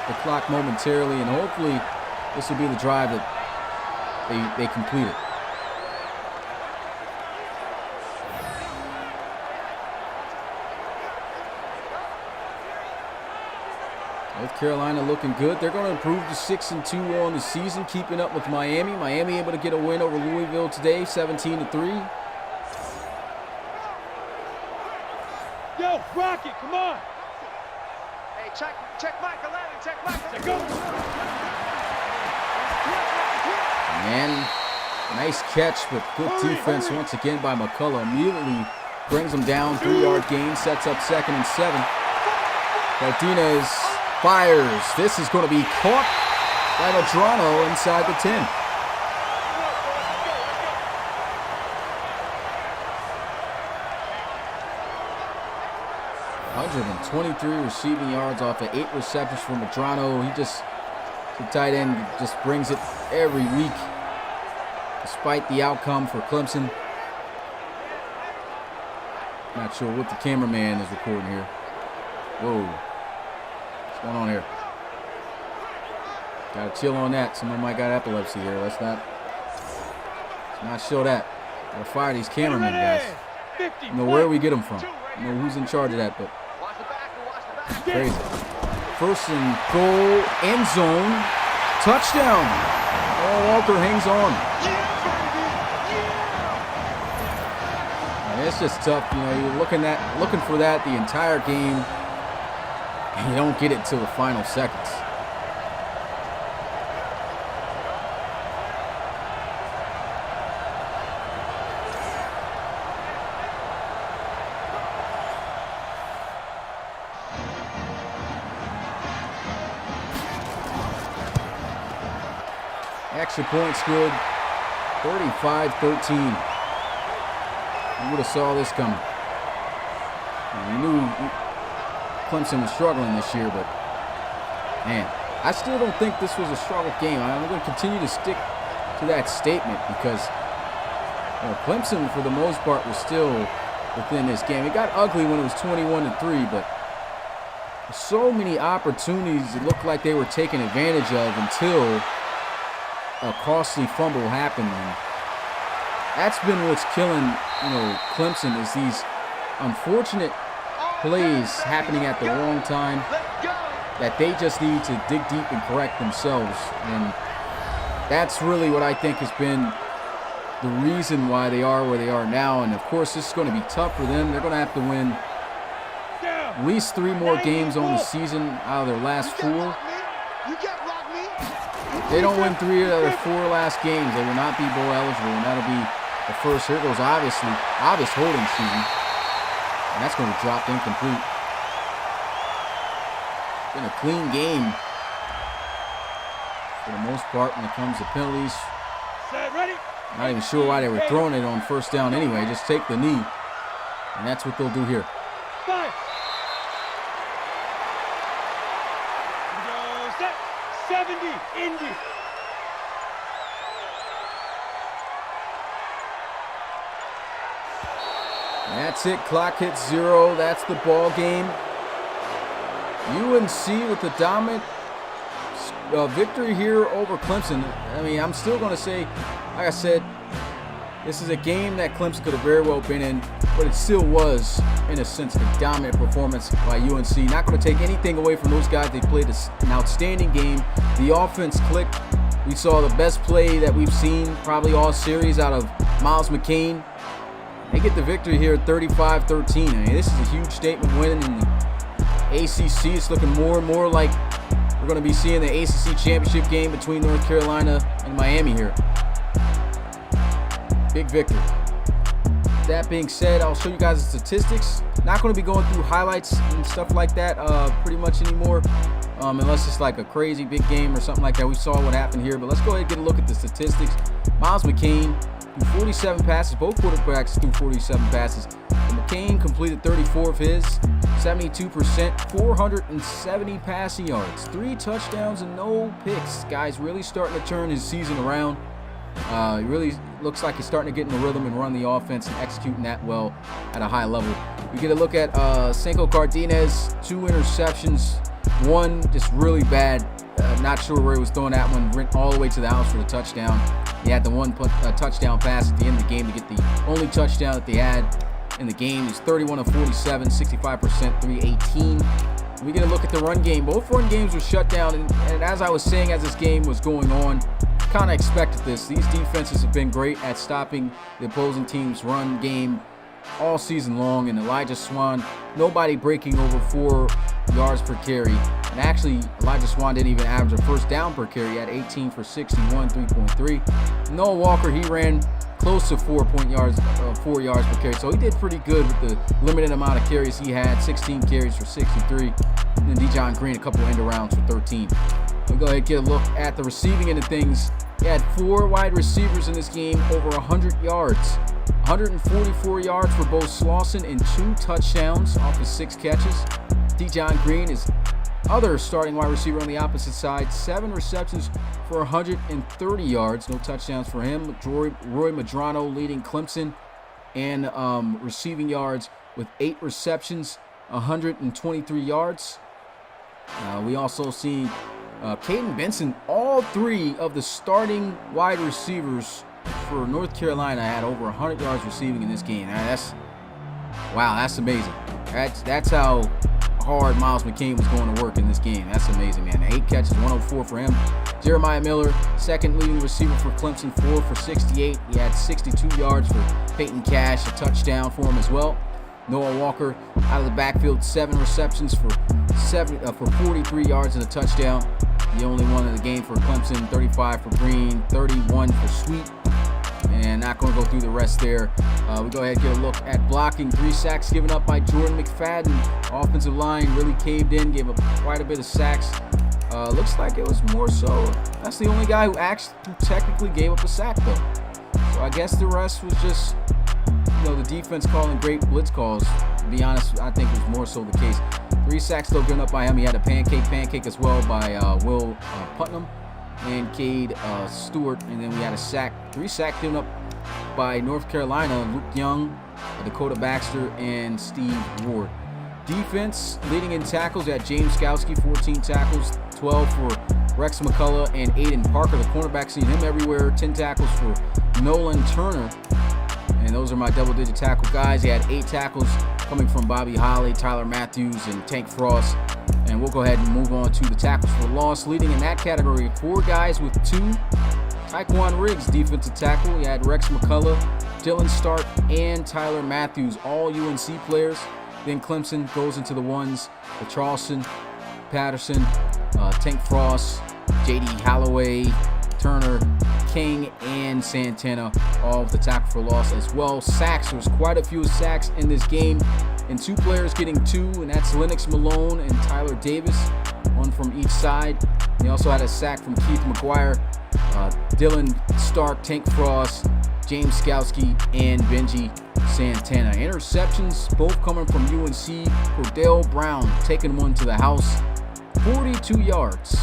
the clock momentarily, and hopefully this will be the drive that they complete it. North Carolina looking good. They're going to improve to 6-2 on the season, keeping up with Miami. Miami able to get a win over Louisville today, 17-3. Yo, Rocket, come on. Hey, check Michael Allen, check Michael. Go. And nice catch, but good defense once again by McCullough. Immediately brings him down, 3-yard gain, sets up 2nd and 7. Martinez fires. This is going to be caught by Madrano inside the 10. $123 receiving yards off of 8 receptions for Madrano. The tight end just brings it every week, despite the outcome for Clemson. Not sure what the cameraman is recording here. Whoa. What's going on here? Gotta chill on that. Someone might got epilepsy here. Let's not show that. Gotta fire these cameramen, guys. I don't know where we get them from. I don't know who's in charge of that, but crazy. 1st and goal, end zone, touchdown. Oh, Walker hangs on. And it's just tough, you know. You're looking for that the entire game, and you don't get it till the final seconds. Extra points good. 35-13. You would have saw this coming. We knew Clemson was struggling this year, but man, I still don't think this was a struggle game. I'm going to continue to stick to that statement because Clemson, for the most part, was still within this game. It got ugly when it was 21-3, but so many opportunities it looked like they were taking advantage of until a costly fumble happened. And that's been what's killing, Clemson, is these unfortunate plays happening at the wrong time that they just need to dig deep and correct themselves. And that's really what I think has been the reason why they are where they are now. And of course, this is going to be tough for them. They're going to have to win at least 3 more games on the season out of their last 4. If they don't win 3 out of their 4 last games, they will not be bowl eligible, and that'll be the first. Here goes obvious holding season, and that's going to be dropped incomplete. Been a clean game for the most part when it comes to penalties. Not even sure why they were throwing it on 1st down anyway. Just take the knee, and that's what they'll do here. 70, Indy. That's it. Clock hits 0. That's the ball game. UNC with the dominant victory here over Clemson. I mean, I'm still going to say, like I said, this is a game that Clemson could have very well been in, but it still was, in a sense, a dominant performance by UNC. Not going to take anything away from those guys. They played an outstanding game. The offense clicked. We saw the best play that we've seen probably all series out of Miles McCain. They get the victory here, 35-13. I mean, this is a huge statement win in the ACC. It's looking more and more like we're going to be seeing the ACC championship game between North Carolina and Miami here. Big victory. That being said, I'll show you guys the statistics. Not going to be going through highlights and stuff like that pretty much anymore, unless it's like a crazy big game or something like that. We saw what happened here, but let's go ahead and get a look at the statistics. Miles McCain threw 47 passes. Both quarterbacks threw 47 passes. And McCain completed 34 of his, 72%, 470 passing yards, 3 touchdowns and no picks. Guy's really starting to turn his season around. He really looks like he's starting to get in the rhythm and run the offense and executing that well at a high level. We get a look at Cinco Cardenas, 2 interceptions. One just really bad. Not sure where he was throwing that one. Went all the way to the house for the touchdown. He had the one touchdown pass at the end of the game to get the only touchdown that they had in the game. He's 31 of 47, 65%, 318. We get a look at the run game. Both run games were shut down, and as I was saying as this game was going on, kind of expected this. These defenses have been great at stopping the opposing team's run game all season long, and Elijah Swan, nobody breaking over 4 yards per carry. And actually, Elijah Swan didn't even average a first down per carry. He had 18 for 61, 3.3. Noah Walker, he ran close to 4 yards per carry. So he did pretty good with the limited amount of carries he had. 16 carries for 63. And then Dejon Green, a couple end arounds for 13. We'll go ahead and get a look at the receiving end of things. He had 4 wide receivers in this game, over 100 yards. 144 yards for Bo Slauson and 2 touchdowns off his 6 catches. Dejon Green is other starting wide receiver on the opposite side. 7 receptions for 130 yards. No touchdowns for him. Roy Madrano leading Clemson and receiving yards with 8 receptions, 123 yards. We also see Caden Benson. All 3 of the starting wide receivers for North Carolina had over 100 yards receiving in this game. Wow, that's amazing. That's how hard Miles McCain was going to work in this game. That's amazing, man. 8 catches, 104 for him. Jeremiah Miller, second leading receiver for Clemson, 4 for 68. He had 62 yards for Peyton Cash, a touchdown for him as well. Noah Walker out of the backfield, 7 receptions for 43 yards and a touchdown. The only one in the game for Clemson, 35 for Green, 31 for Sweet. And not going to go through the rest there. We go ahead and get a look at blocking. 3 sacks given up by Jordan McFadden. Offensive line really caved in, gave up quite a bit of sacks. Looks like it was more so. That's the only guy who technically gave up a sack, though. So I guess the rest was just, the defense calling great blitz calls. To be honest, I think it was more so the case. 3 sacks still given up by him. He had a pancake as well by Will Putnam and Cade Stewart, and then we had 3 sacks given up by North Carolina, Luke Young, Dakota Baxter, and Steve Ward. Defense leading in tackles at James Skowski, 14 tackles, 12 for Rex McCullough and Aiden Parker. The cornerback, seen him everywhere. 10 tackles for Nolan Turner, and those are my double-digit tackle guys. He had 8 tackles coming from Bobby Holly, Tyler Matthews, and Tank Frost. And we'll go ahead and move on to the tackles for loss. Leading in that category, 4 guys with 2. Tyquan Riggs, defensive tackle. He had Rex McCullough, Dylan Stark, and Tyler Matthews, all UNC players. Then Clemson goes into the ones with Charleston, Patterson, Tank Frost, J.D. Holloway, Turner, King, and Santana, all of the tackle for loss as well. Sacks, there was quite a few sacks in this game, and 2 players getting 2, and that's Lennox Malone and Tyler Davis, one from each side. They also had a sack from Keith McGuire, Dylan Stark, Tank Frost, James Skowski, and Benji Santana. Interceptions, both coming from UNC. Cordell Brown taking one to the house, 42 yards.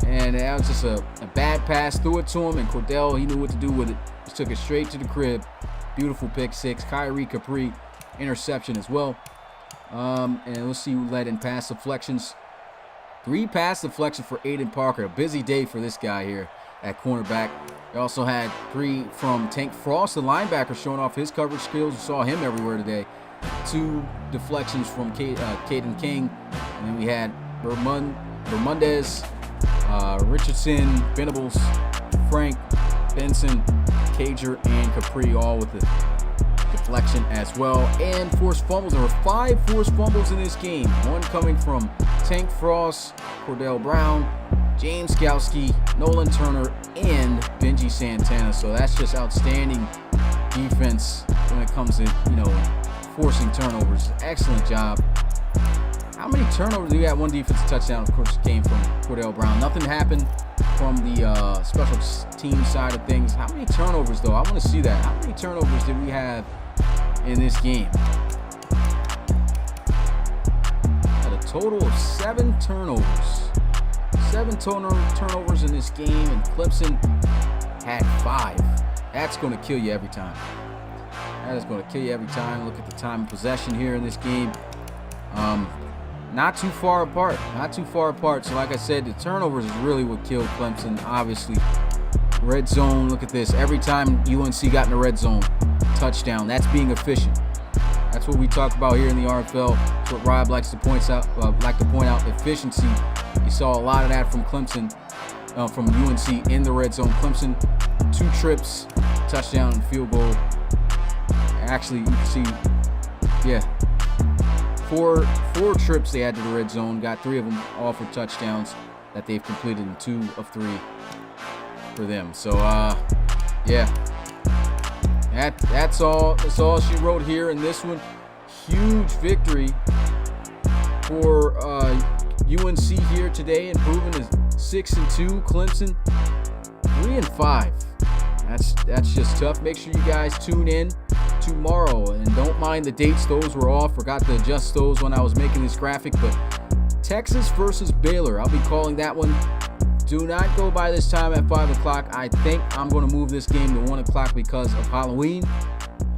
And that was just a bad pass, threw it to him, and Cordell, he knew what to do with it. Just took it straight to the crib. Beautiful pick 6. Kyrie Capri, interception as well. And let's see who led in pass deflections. 3 pass deflections for Aiden Parker. A busy day for this guy here at cornerback. We also had 3 from Tank Frost, the linebacker, showing off his coverage skills. We saw him everywhere today. 2 deflections from Caden King. And then we had Bermudez, Richardson, Venables, Frank, Benson, Cager, and Capri, all with the deflection as well. And forced fumbles. There were 5 forced fumbles in this game. 1 coming from Tank Frost, Cordell Brown, James Skowski, Nolan Turner, and Benji Santana. So that's just outstanding defense when it comes to, forcing turnovers. Excellent job. How many turnovers do you have? 1 defensive touchdown, of course, came from Cordell Brown. Nothing happened from the special team side of things. How many turnovers, though? I want to see that. How many turnovers did we have in this game? Had a total of 7 turnovers. 7 turnovers in this game, and Clemson had 5. That's going to kill you every time. That is going to kill you every time. Look at the time of possession here in this game. not too far apart. So like I said, the turnovers is really what killed Clemson, obviously. Red zone, look at this. Every time UNC got in the red zone, touchdown. That's being efficient. That's what we talk about here in the RFL. That's what Rob likes to point out. Efficiency. You saw a lot of that from Clemson, from UNC in the red zone. Clemson, 2 trips, touchdown and field goal. Actually, you can see, yeah, four trips they had to the red zone. Got 3 of them all for touchdowns that they've completed in 2 of 3 for them. So, yeah. That's all she wrote here in this one. Huge victory for UNC here today, improving to 6-2. Clemson 3-5. That's just tough. Make sure you guys tune in tomorrow, and don't mind the dates; those were off. Forgot to adjust those when I was making this graphic. But Texas versus Baylor, I'll be calling that one. Do not go by this time at 5 o'clock. I think I'm going to move this game to 1 o'clock because of Halloween.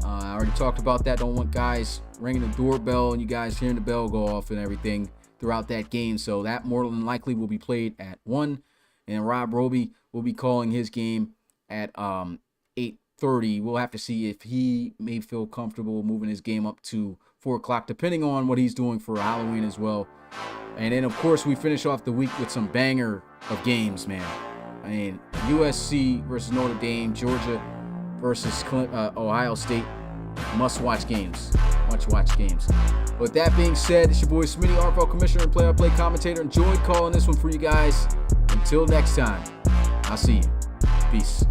I already talked about that. Don't want guys ringing the doorbell and you guys hearing the bell go off and everything throughout that game. So that more than likely will be played at 1. And Rob Roby will be calling his game at 8:30. We'll have to see if he may feel comfortable moving his game up to 4 o'clock, depending on what he's doing for Halloween as well. And then, of course, we finish off the week with some banger of games, man. I mean, USC versus Notre Dame, Georgia versus Ohio State. Must-watch games. Must-watch games. With that being said, it's your boy Smitty, RFL Commissioner and play-by-play commentator. Enjoyed calling this one for you guys. Until next time, I'll see you. Peace.